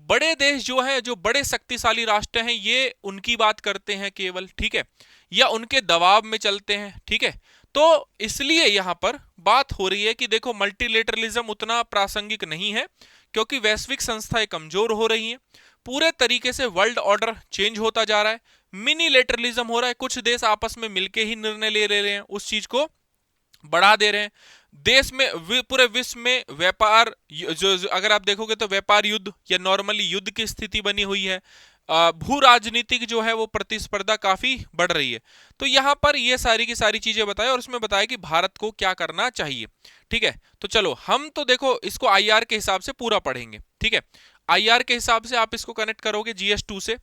Speaker 1: बड़े देश जो हैं, जो बड़े शक्तिशाली राष्ट्र हैं, ये उनकी बात करते हैं केवल, ठीक है, या उनके दबाव में चलते हैं, ठीक है। तो इसलिए यहां पर बात हो रही है कि देखो मल्टीलेटरलिज्म उतना प्रासंगिक नहीं है, क्योंकि वैश्विक संस्थाएं कमजोर हो रही हैं, पूरे तरीके से वर्ल्ड ऑर्डर चेंज होता जा रहा है, मिनीलेटरलिज्म हो रहा है, कुछ देश आपस में मिलके ही निर्णय ले रहे हैं, उस चीज को बढ़ा दे रहे हैं। देश में पूरे विश्व में व्यापार जो अगर आप देखोगे तो व्यापार युद्ध या नॉर्मली युद्ध की स्थिति बनी हुई है। भू राजनीतिक जो है वो प्रतिस्पर्धा काफी बढ़ रही है। तो यहां पर ये सारी की सारी चीजें बताएं, और उसमें बताया कि भारत को क्या करना चाहिए, ठीक है। तो चलो हम तो देखो इसको आईआर के हिसाब से पूरा पढ़ेंगे, ठीक है। आईआर के हिसाब से आप इसको कनेक्ट करोगे GS2 से,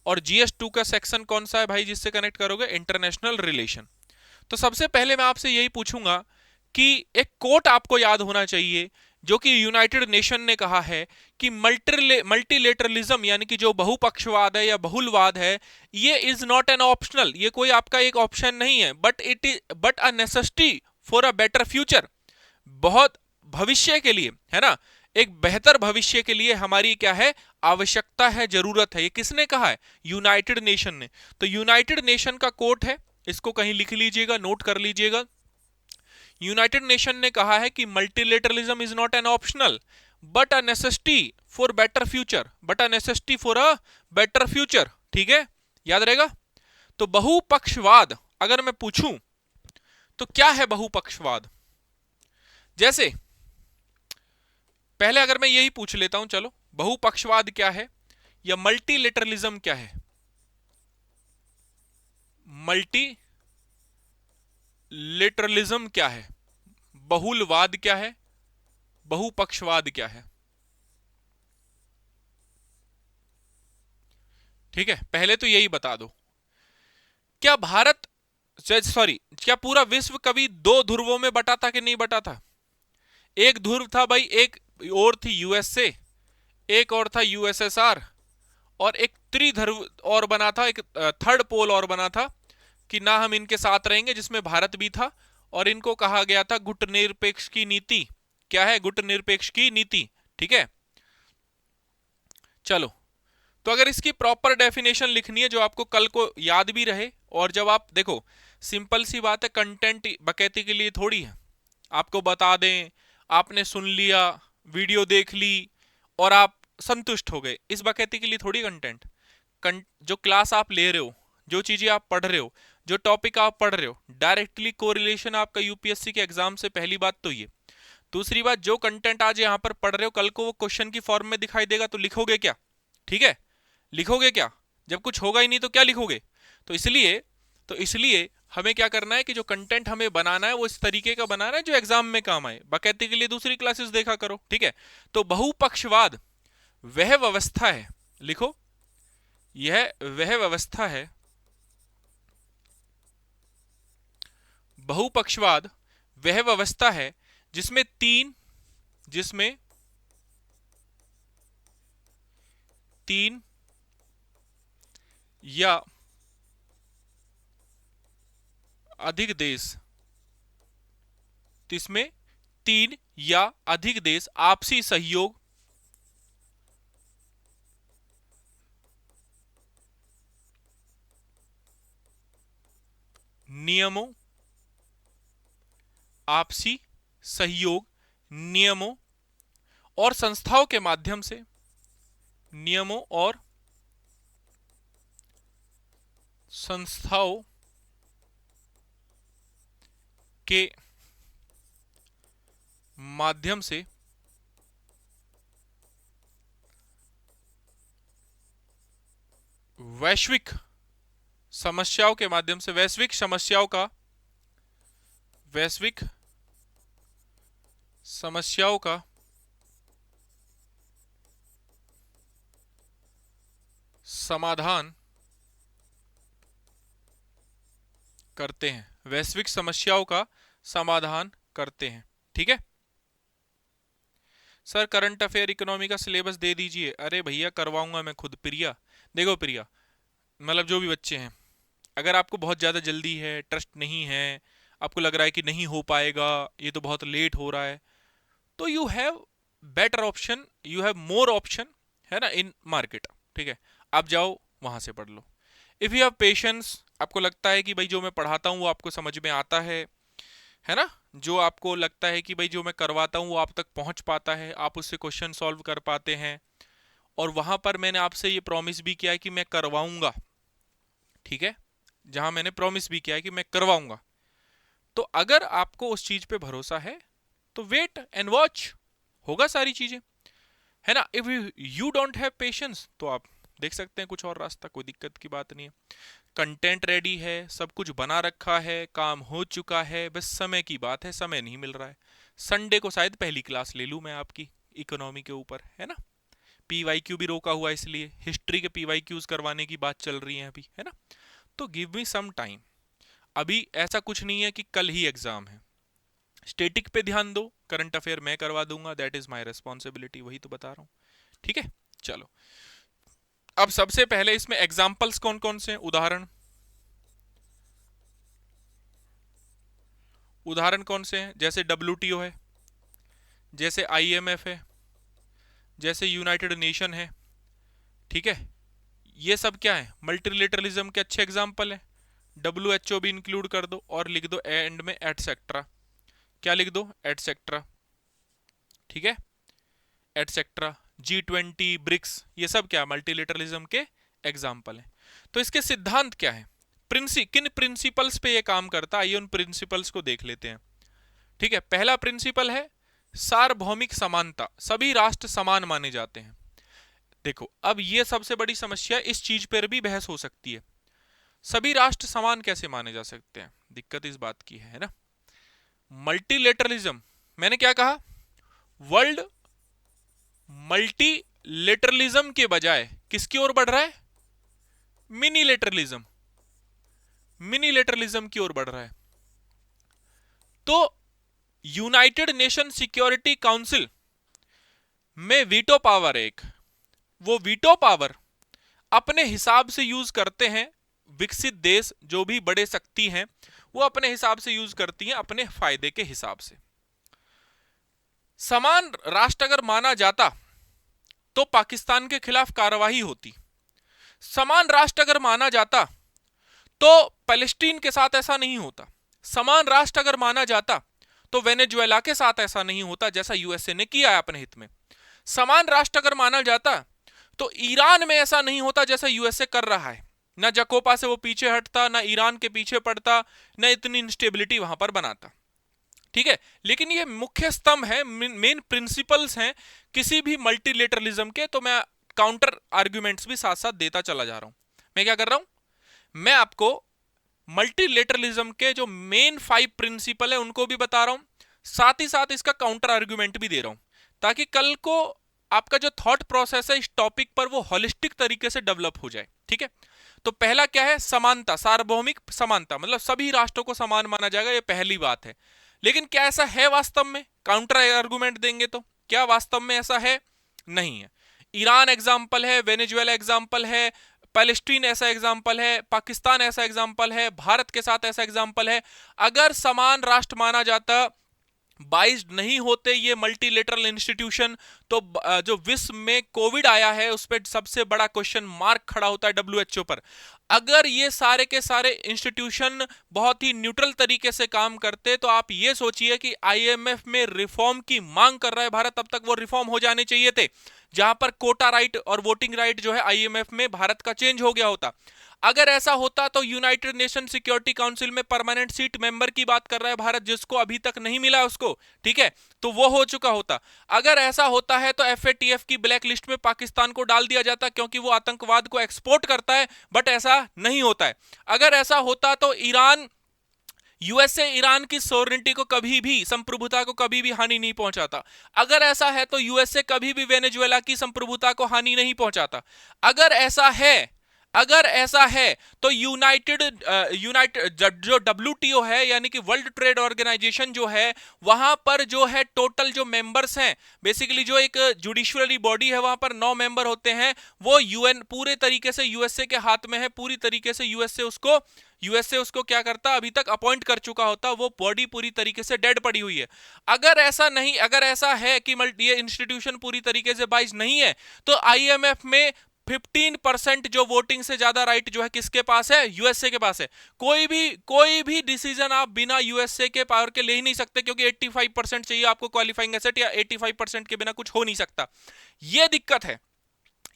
Speaker 1: और GS2 का सेक्शन कौन सा है भाई जिससे कनेक्ट करोगे? International relation. तो सबसे पहले मैं आपसे यही पूछूंगा कि एक कोट आपको याद होना चाहिए, जो कि यूनाइटेड नेशन ने कहा है कि मल्टीलेटरलिज्म यानी कि जो बहुपक्षवाद है या बहुलवाद है, ये इज नॉट एन ऑप्शनल, ये कोई आपका एक ऑप्शन नहीं है, but a necessity for a better future. बहुत भविष्य के लिए, है ना, एक बेहतर भविष्य के लिए हमारी क्या है? आवश्यकता है, जरूरत है। ये किसने कहा है? यूनाइटेड नेशन ने। तो यूनाइटेड नेशन का कोट है, इसको कहीं लिख लीजिएगा, नोट कर लीजिएगा। यूनाइटेड नेशन ने कहा है कि multilateralism is not an optional but a necessity for better future, but a necessity for a better future, ठीक है, याद रहेगा। तो बहुपक्षवाद अगर मैं पूछूं तो क्या है बहुपक्षवाद? जैसे पहले अगर मैं यही पूछ लेता हूं, चलो बहुपक्षवाद क्या है या मल्टीलेटरलिज्म क्या है? मल्टीलेटरलिज्म क्या है? बहुलवाद क्या है? बहुपक्षवाद क्या है? ठीक है, पहले तो यही बता दो। क्या भारत, सॉरी, क्या पूरा विश्व कभी दो ध्रुवों में बटा था कि नहीं बटा था? एक ध्रुव था भाई, एक और थी यूएसए, एक और था यूएसएसआर, और एक त्रिध्रुव और बना था, एक थर्ड पोल और बना था कि ना हम इनके साथ रहेंगे, जिसमें भारत भी था, और इनको कहा गया था गुटनिरपेक्ष की नीति। क्या है? गुटनिरपेक्ष की नीति, ठीक है। चलो, तो अगर इसकी प्रॉपर डेफिनेशन लिखनी है जो आपको कल को याद भी रहे, और जब आप देखो सिंपल सी बात है, कंटेंट बकैती के लिए थोड़ी है, आपको बता दें, आपने सुन लिया, वीडियो देख ली और आप संतुष्ट हो गए, इस बकैती के लिए थोड़ी कंटेंट। जो क्लास आप ले रहे हो, जो चीजें आप पढ़ रहे हो, जो टॉपिक आप पढ़ रहे हो, डायरेक्टली कोरिलेशन आपका यूपीएससी के एग्जाम से, पहली बात तो ये। दूसरी बात, जो कंटेंट आज यहाँ पर पढ़ रहे हो कल को वो क्वेश्चन की फॉर्म में दिखाई देगा तो लिखोगे क्या? ठीक है, लिखोगे क्या जब कुछ होगा ही नहीं तो क्या लिखोगे? तो इसलिए हमें क्या करना है कि जो कंटेंट हमें बनाना है वो इस तरीके का बनाना है जो एग्जाम में काम आए। बकायदे के लिए दूसरी क्लासेस देखा करो। ठीक है, तो बहुपक्षवाद वह व्यवस्था है, लिखो, यह वह व्यवस्था है, बहुपक्षवाद वह व्यवस्था है जिसमें तीन या अधिक देश, जिसमें 3 या अधिक देश आपसी सहयोग, नियमों, आपसी सहयोग, नियमों और संस्थाओं के माध्यम से, नियमों और संस्थाओं के माध्यम से वैश्विक समस्याओं के माध्यम से, वैश्विक समस्याओं का समाधान करते हैं, वैश्विक समस्याओं का समाधान करते हैं। ठीक है सर, करंट अफेयर इकोनॉमी का सिलेबस दे दीजिए। अरे भैया करवाऊंगा मैं खुद। प्रिया, देखो प्रिया, मतलब जो भी बच्चे हैं, अगर आपको बहुत ज़्यादा जल्दी है, ट्रस्ट नहीं है, आपको लग रहा है कि नहीं हो पाएगा, ये तो बहुत लेट हो रहा है, तो you have better option, you have more option, है ना, इन मार्केट। ठीक है, आप जाओ वहां से पढ़ लो। इफ यू हैव पेशेंस, आपको लगता है कि भाई जो मैं पढ़ाता हूँ वो आपको समझ में आता है ना, जो आपको लगता है कि भाई जो मैं करवाता हूँ वो आप तक पहुंच पाता है, आप उससे क्वेश्चन सॉल्व कर पाते हैं, और वहां पर मैंने आपसे ये प्रॉमिस भी किया है कि मैं करवाऊंगा। ठीक है, जहां मैंने प्रॉमिस भी किया है कि मैं करवाऊंगा, तो अगर आपको उस चीज पे भरोसा है तो वेट एंड वॉच, होगा सारी चीजें, है ना। If you don't have patience तो आप देख सकते हैं कुछ और रास्ता, कोई दिक्कत की बात नहीं है। कंटेंट रेडी है, सब कुछ बना रखा है, काम हो चुका है, बस समय की बात है, समय नहीं मिल रहा है। संडे को शायद पहली क्लास ले लूं मैं आपकी इकोनॉमी के ऊपर, है ना। पीवाईक्यू भी रोका हुआ, इसलिए हिस्ट्री के पीवाईक्यूज करवाने की बात चल रही है अभी, है ना। तो गिव मी सम टाइम, अभी ऐसा कुछ नहीं है कि कल ही एग्जाम है। स्टेटिक पे ध्यान दो, करंट अफेयर मैं करवा दूंगा, दैट इज माय रिस्पॉन्सिबिलिटी, वही तो बता रहा हूं। ठीक है, चलो अब सबसे पहले इसमें एग्जाम्पल्स कौन कौन से हैं, उदाहरण कौन से हैं, जैसे WTO है, जैसे IMF है, जैसे यूनाइटेड नेशन है। ठीक है, ये सब क्या है, मल्टीलेटरलिज्म के अच्छे एग्जाम्पल है। WHO भी इंक्लूड कर दो और लिख दो एंड में एटसेट्रा, क्या लिख दो, एटसेट्रा। ठीक है, एटसेट्रा, G20, ब्रिक्स, ये सब क्या मल्टीलेटरलिज्म के एग्जाम्पल हैं। तो इसके सिद्धांत क्या है, किन प्रिंसिपल्स पे ये काम करता है, आइए उन प्रिंसिपल्स को देख लेते हैं। ठीक है, पहला प्रिंसिपल है सार्वभौमिक समानता, सभी राष्ट्र समान माने जाते हैं। देखो अब ये सबसे बड़ी समस्या, इस चीज पर भी बहस हो सकती है, सभी राष्ट्र समान कैसे माने जा सकते हैं, दिक्कत इस बात की है ना। मल्टीलेटरलिज्म, मैंने क्या कहा, वर्ल्ड मल्टीलेटरलिज्म के बजाय किसकी ओर बढ़ रहा है, मिनीलेटरलिज्म की ओर बढ़ रहा है। तो यूनाइटेड नेशन सिक्योरिटी काउंसिल में वीटो पावर एक, वो वीटो पावर अपने हिसाब से यूज करते हैं विकसित देश, जो भी बड़े शक्ति हैं वो अपने हिसाब से यूज करती हैं, अपने फायदे के हिसाब से। समान राष्ट्र अगर माना जाता तो पाकिस्तान के खिलाफ कार्रवाई होती, समान राष्ट्र अगर माना जाता तो पैलेस्टीन के साथ ऐसा नहीं होता, समान राष्ट्र अगर माना जाता तो वेनेजुएला के साथ ऐसा नहीं होता जैसा यूएसए ने किया है अपने हित में, समान राष्ट्र अगर माना जाता तो ईरान में ऐसा नहीं होता जैसा यूएसए कर रहा है। ना जकोपा से वो पीछे हटता, ना ईरान के पीछे पड़ता, ना इतनी इंस्टेबिलिटी वहां पर बनाता। ठीक है, लेकिन ये मुख्य स्तंभ है, मेन प्रिंसिपल्स हैं किसी भी मल्टीलेटरलिज्म के। तो मैं काउंटर आर्ग्यूमेंट्स भी साथ साथ देता चला जा रहा हूं। मैं क्या कर रहा हूं, मैं आपको मल्टीलेटरलिज्म के जो मेन 5 प्रिंसिपल है उनको भी बता रहा हूं, साथ ही साथ इसका काउंटर आर्ग्यूमेंट भी दे रहा हूं, ताकि कल को आपका जो थॉट प्रोसेस है इस टॉपिक पर वो होलिस्टिक तरीके से डेवलप हो जाए। ठीक है, तो पहला क्या है, समानता, सार्वभौमिक समानता, मतलब सभी राष्ट्रों को समान माना जाएगा, ये पहली बात है। लेकिन क्या ऐसा है वास्तव में? काउंटर आर्गुमेंट देंगे तो क्या वास्तव में ऐसा है? नहीं है। ईरान एग्जाम्पल है, वेनेजुएला एग्जाम्पल है, पैलेस्टीन ऐसा एग्जाम्पल है, पाकिस्तान ऐसा एग्जाम्पल है, भारत के साथ ऐसा एग्जाम्पल है। अगर समान राष्ट्र माना जाता, बाइज्ड नहीं होते ये मल्टीलेटरल इंस्टीट्यूशन, तो जो विश्व में कोविड आया है उस पर सबसे बड़ा क्वेश्चन मार्क खड़ा होता है डब्ल्यूएचओ पर। अगर ये सारे के सारे इंस्टीट्यूशन बहुत ही न्यूट्रल तरीके से काम करते, तो आप ये सोचिए कि आईएमएफ में रिफॉर्म की मांग कर रहा है भारत, तब तक वो रिफॉर्म हो जाने चाहिए थे, जहां पर कोटा राइट और वोटिंग राइट जो है आईएमएफ में भारत का चेंज हो गया होता। अगर ऐसा होता तो यूनाइटेड नेशन सिक्योरिटी काउंसिल में परमानेंट सीट मेंबर की बात कर रहा है भारत, जिसको अभी तक नहीं मिला उसको, ठीक है, तो वो हो चुका होता। अगर ऐसा होता है तो एफएटीएफ की ब्लैक लिस्ट में पाकिस्तान को डाल दिया जाता, क्योंकि वो आतंकवाद को एक्सपोर्ट करता है, बट ऐसा नहीं होता है। अगर ऐसा होता तो ईरान, यूएसए ईरान की सोवरेनिटी को कभी भी, संप्रभुता को कभी भी हानि नहीं पहुंचाता। अगर ऐसा है तो यूएसए कभी भी वेनेजुएला की संप्रभुता को हानि नहीं पहुंचाता। अगर ऐसा है तो यूनाइटेड जो डब्ल्यूटीओ है, यानी कि वर्ल्ड ट्रेड ऑर्गेनाइजेशन जो है, वहां पर जो है टोटल जो मेंबर्स हैं, बेसिकली जो एक जुडिशियरी बॉडी है, वहां पर 9 मेंबर होते हैं। वो यूएन पूरे तरीके से यूएसए के हाथ में है, पूरी तरीके से यूएसए उसको क्या करता, अभी तक अपॉइंट कर चुका होता, वो बॉडी पूरी तरीके से डेड पड़ी हुई है। अगर ऐसा है कि ये इंस्टीट्यूशन पूरी तरीके से बाइज नहीं है, तो आईएमएफ में 15% जो वोटिंग से ज्यादा राइट जो है किसके पास है? यूएसए के पास है। कोई भी डिसीजन आप बिना यूएसए के पावर के ले ही नहीं सकते, क्योंकि 85% चाहिए आपको क्वालिफाइंग एसेट, या 85% के बिना कुछ हो नहीं सकता। ये दिक्कत है,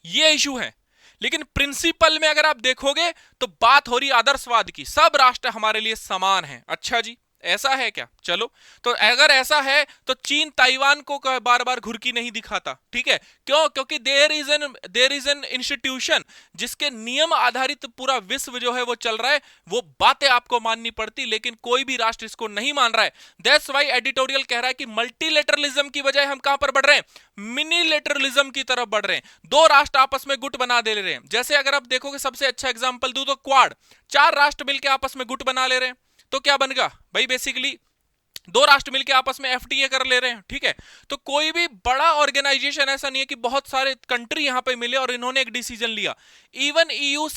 Speaker 1: ये इशू है। लेकिन प्रिंसिपल में अगर आप देखोगे तो बात हो रही आदर्शवाद की, सब राष्ट्र हमारे लिए समान हैं। अच्छा जी, ऐसा है क्या? चलो, तो अगर ऐसा है तो चीन ताइवान को बार बार घुरकी नहीं दिखाता, ठीक है? क्यों? क्योंकि देयर इज एन इंस्टीट्यूशन जिसके नियम आधारित पूरा विश्व जो है वो चल रहा है। वो बातें आपको माननी पड़ती, लेकिन कोई भी राष्ट्र इसको नहीं मान रहा है। दैट्स व्हाई एडिटोरियल कह रहा है कि मल्टीलेटरलिज्म की बजाय हम कहां पर बढ़ रहे हैं? मिनीलेटरलिज्म की तरफ बढ़ रहे हैं। दो राष्ट्र आपस में गुट बना दे रहे हैं। जैसे अगर आप देखोगे, सबसे अच्छा एग्जांपल दूं तो क्वाड, 4 राष्ट्र मिलकर आपस में गुट बना ले रहे हैं, तो क्या बनेगा भाई? बेसिकली 2 राष्ट्र मिलकर आपस में एफटीए कर ले रहे हैं, ठीक है? तो कोई भी बड़ा ऑर्गेनाइजेशन ऐसा नहीं है कि बहुत सारे कंट्री यहां पे मिले और इन्होंने एक डिसीजन लिया। इवन ईयू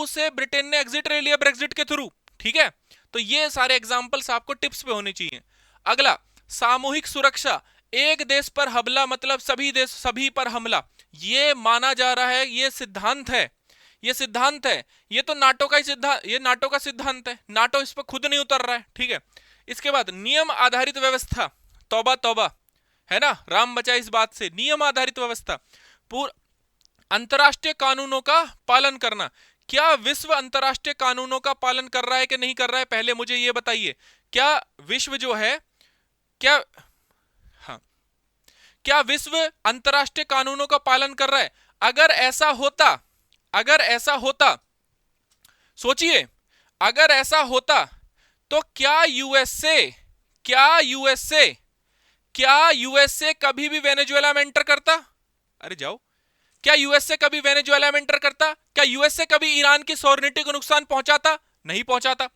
Speaker 1: से ब्रिटेन ने एग्जिट ले लिया ब्रेक्जिट के थ्रू, ठीक है? तो ये सारे एग्जांपल्स आपको टिप्स पे होने चाहिए। अगला, सामूहिक सुरक्षा, एक देश पर हमला मतलब सभी पर हमला, ये माना जा रहा है, ये सिद्धांत है, ये तो नाटो का ही सिद्धांत, ये नाटो का सिद्धांत है। नाटो इस पर खुद नहीं उतर रहा है, ठीक है? इसके बाद नियम आधारित व्यवस्था, तौबा तौबा, है ना, राम बचा इस बात से। नियम आधारित व्यवस्था, अंतरराष्ट्रीय कानूनों का पालन करना। क्या विश्व अंतरराष्ट्रीय कानूनों का पालन कर रहा है कि नहीं कर रहा है? पहले मुझे यह बताइए, क्या विश्व जो है, क्या विश्व अंतरराष्ट्रीय कानूनों का पालन कर रहा है? अगर ऐसा होता, सोचिए, अगर ऐसा होता तो क्या यूएसए कभी भी वेनेजुएला में एंटर करता? अरे जाओ, क्या यूएसए कभी वेनेजुएला में एंटर करता? क्या यूएसए कभी ईरान की सॉवरेनिटी को नुकसान पहुंचाता? नहीं पहुंचाता।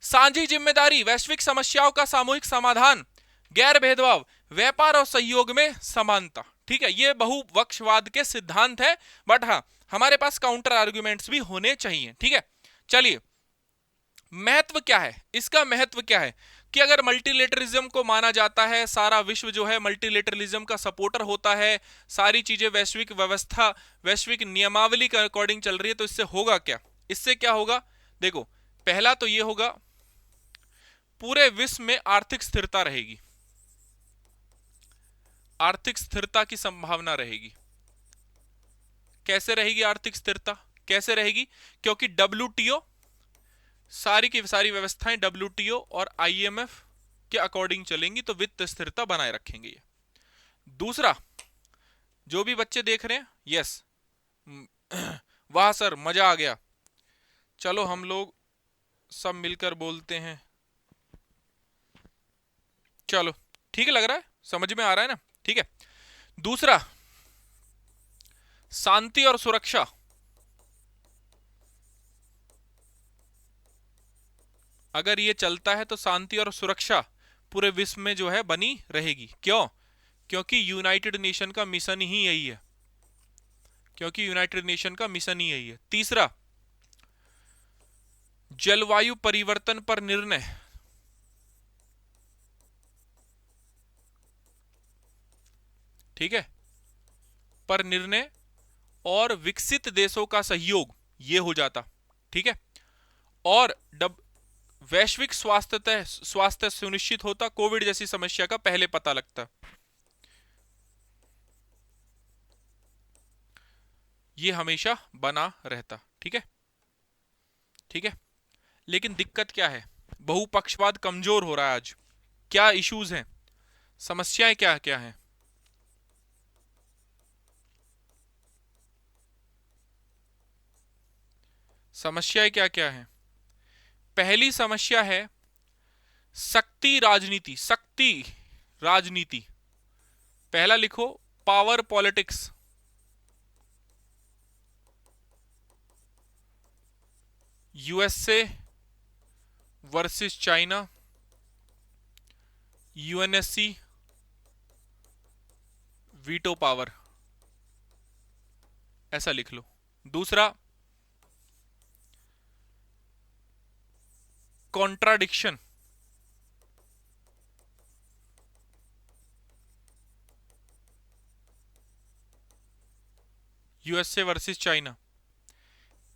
Speaker 1: साझी जिम्मेदारी, वैश्विक समस्याओं का सामूहिक समाधान, गैर भेदभाव, व्यापार और सहयोग में समानता, ठीक है? ये बहुपक्षवाद के सिद्धांत है, बट हाँ, हमारे पास काउंटर आर्गुमेंट्स भी होने चाहिए, ठीक है? चलिए, महत्व क्या है इसका? महत्व क्या है कि अगर मल्टीलेटरिज्म को माना जाता है, सारा विश्व जो है मल्टीलेटरिज्म का सपोर्टर होता है, सारी चीजें वैश्विक व्यवस्था, वैश्विक नियमावली के अकॉर्डिंग चल रही है, तो इससे होगा क्या? इससे क्या होगा? देखो, पहला तो ये होगा, पूरे विश्व में आर्थिक स्थिरता रहेगी, आर्थिक स्थिरता की संभावना रहेगी। कैसे रहेगी आर्थिक स्थिरता? कैसे रहेगी? क्योंकि WTO, सारी की सारी व्यवस्थाएं WTO और IMF के अकॉर्डिंग चलेंगी, तो वित्त स्थिरता बनाए रखेंगे ये। दूसरा, जो भी बच्चे देख रहे हैं, यस वाह सर मजा आ गया, चलो हम लोग सब मिलकर बोलते हैं, चलो ठीक लग रहा है, समझ में आ रहा है ना? ठीक है। दूसरा, शांति और सुरक्षा। अगर ये चलता है तो शांति और सुरक्षा पूरे विश्व में जो है बनी रहेगी। क्यों? क्योंकि यूनाइटेड नेशन का मिशन ही यही है, क्योंकि यूनाइटेड नेशन का मिशन ही यही है। तीसरा, जलवायु परिवर्तन पर निर्णय। ठीक है, पर निर्णय और विकसित देशों का सहयोग, ये हो जाता। ठीक है, और वैश्विक स्वास्थ्य सुनिश्चित होता, कोविड जैसी समस्या का पहले पता लगता। ये हमेशा बना रहता। ठीक है, ठीक है। लेकिन दिक्कत क्या है? बहुपक्षवाद कमजोर हो रहा है आज। क्या इश्यूज हैं, समस्याएं क्या क्या हैं? समस्याएं क्या क्या हैं? पहली समस्या है शक्ति राजनीति। शक्ति राजनीति, पहला लिखो, power politics. USA versus China, UNSC veto power, ऐसा लिख लो। दूसरा, कॉन्ट्राडिक्शन। USA versus China.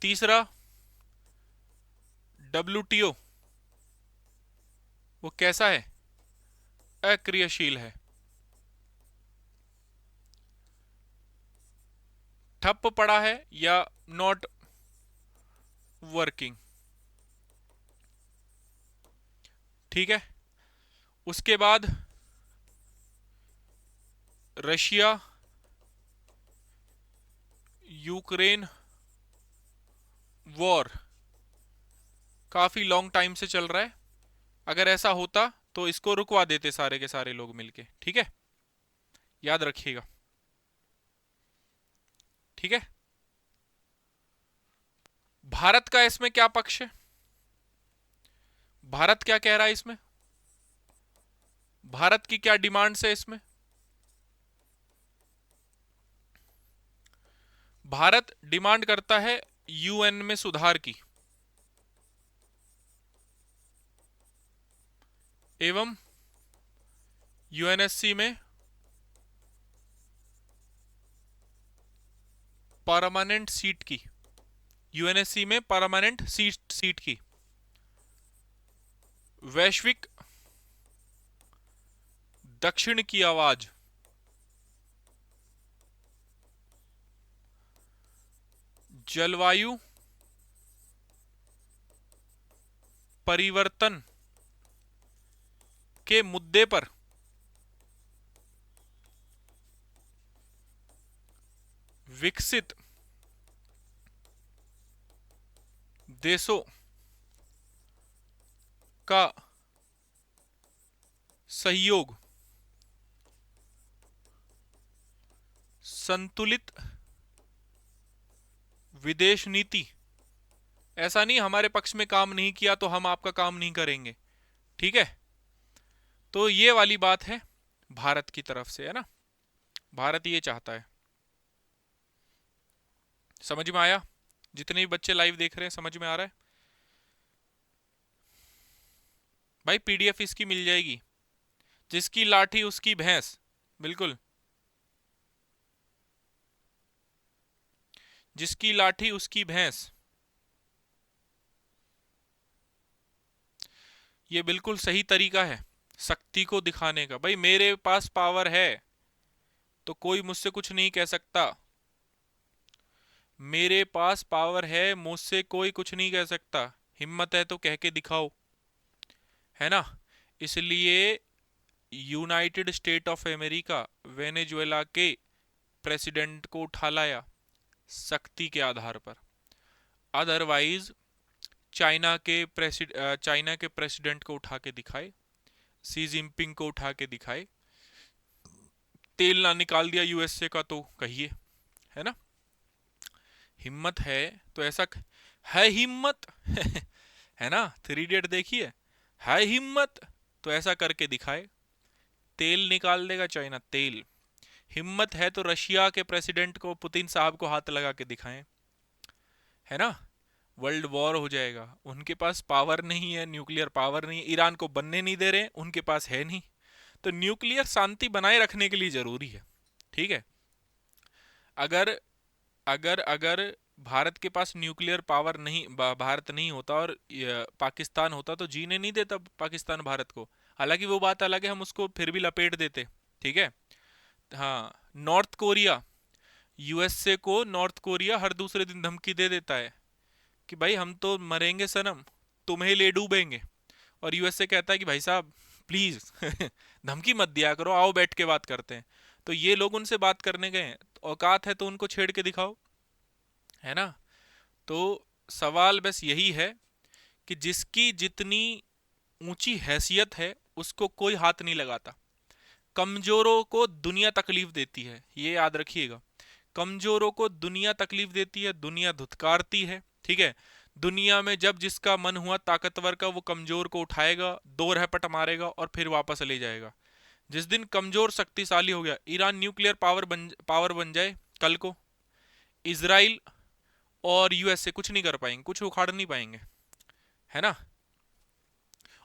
Speaker 1: तीसरा, WTO, वो कैसा है? अक्रियाशील है, ठप पड़ा है या नॉट वर्किंग। ठीक है, उसके बाद रशिया यूक्रेन वॉर काफी लॉन्ग टाइम से चल रहा है। अगर ऐसा होता तो इसको रुकवा देते सारे के सारे लोग मिलके। ठीक है, याद रखिएगा। ठीक है, भारत का इसमें क्या पक्ष है? भारत क्या कह रहा है इसमें? भारत की क्या डिमांड्स है इसमें? भारत डिमांड करता है UN में सुधार की एवं UNSC में परमानेंट सीट की, UNSC में परमानेंट सीट की। वैश्विक दक्षिण की आवाज, जलवायु परिवर्तन के मुद्दे पर विकसित देशों का सहयोग, संतुलित विदेश नीति। ऐसा नहीं हमारे पक्ष में काम नहीं किया तो हम आपका काम नहीं करेंगे। ठीक है, तो ये वाली बात है भारत की तरफ से, है ना? भारत ये चाहता है। समझ में आया? जितने भी बच्चे लाइव देख रहे हैं, समझ में आ रहा है भाई? PDF इसकी मिल जाएगी, जिसकी लाठी उसकी भैंस। बिल्कुल, जिसकी लाठी उसकी भैंस, ये बिल्कुल सही तरीका है शक्ति को दिखाने का। भाई मेरे पास पावर है तो कोई मुझसे कुछ नहीं कह सकता। मेरे पास पावर है, मुझसे कोई कुछ नहीं कह सकता, हिम्मत है तो कह के दिखाओ, है ना। इसलिए United state of America Venezuela के प्रेसिडेंट को उठा लाया शक्ति के आधार पर। अदरवाइज चाइना के प्रेसिडेंट को उठा के दिखाए, सी जिनपिंग को उठा के दिखाए, तेल ना निकाल दिया यूएसए का तो कहिए, है ना। हिम्मत है तो ऐसा है हिम्मत है ना, 3 इडियट देखिए, है हिम्मत तो ऐसा करके दिखाए, तेल निकाल देगा चाइना, तेल। हिम्मत है तो रशिया के प्रेसिडेंट को, पुतिन साहब को हाथ लगा के दिखाएं, है ना। वर्ल्ड वॉर हो जाएगा, उनके पास पावर नहीं है, न्यूक्लियर पावर नहीं है, ईरान को बनने नहीं दे रहे, उनके पास है नहीं, तो न्यूक्लियर शांति बनाए रखने के लिए जरूरी है, ठीक है। अगर अगर अगर भारत के पास न्यूक्लियर पावर नहीं, भारत नहीं होता और पाकिस्तान होता तो जीने नहीं देता पाकिस्तान भारत को। हालांकि वो बात अलग है, हम उसको फिर भी लपेट देते, ठीक है। हाँ, नॉर्थ कोरिया, यूएसए को नॉर्थ कोरिया हर दूसरे दिन धमकी दे देता है कि भाई हम तो मरेंगे सनम, तुम्हें ले डूबेंगे, और यूएसए कहता है कि भाई साहब प्लीज धमकी मत दिया करो, आओ बैठ के बात करते हैं। तो ये लोग उनसे बात करने गए हैं, तो औकात है तो उनको छेड़ के दिखाओ, है ना। तो सवाल बस यही है कि जिसकी जितनी ऊंची हैसियत है उसको कोई हाथ नहीं लगाता। कमजोरों को दुनिया तकलीफ देती है, ये याद रखिएगा। कमजोरों को दुनिया तकलीफ देती है, दुनिया धुतकारती है, ठीक है। दुनिया में जब जिसका मन हुआ ताकतवर का, वो कमजोर को उठाएगा, दो रहपट मारेगा और फिर वापस ले जाएगा। जिस दिन कमजोर शक्तिशाली हो गया, ईरान न्यूक्लियर पावर बन जाए कल को, इजराइल और यूएसए कुछ नहीं कर पाएंगे, कुछ उखाड़ नहीं पाएंगे, है ना।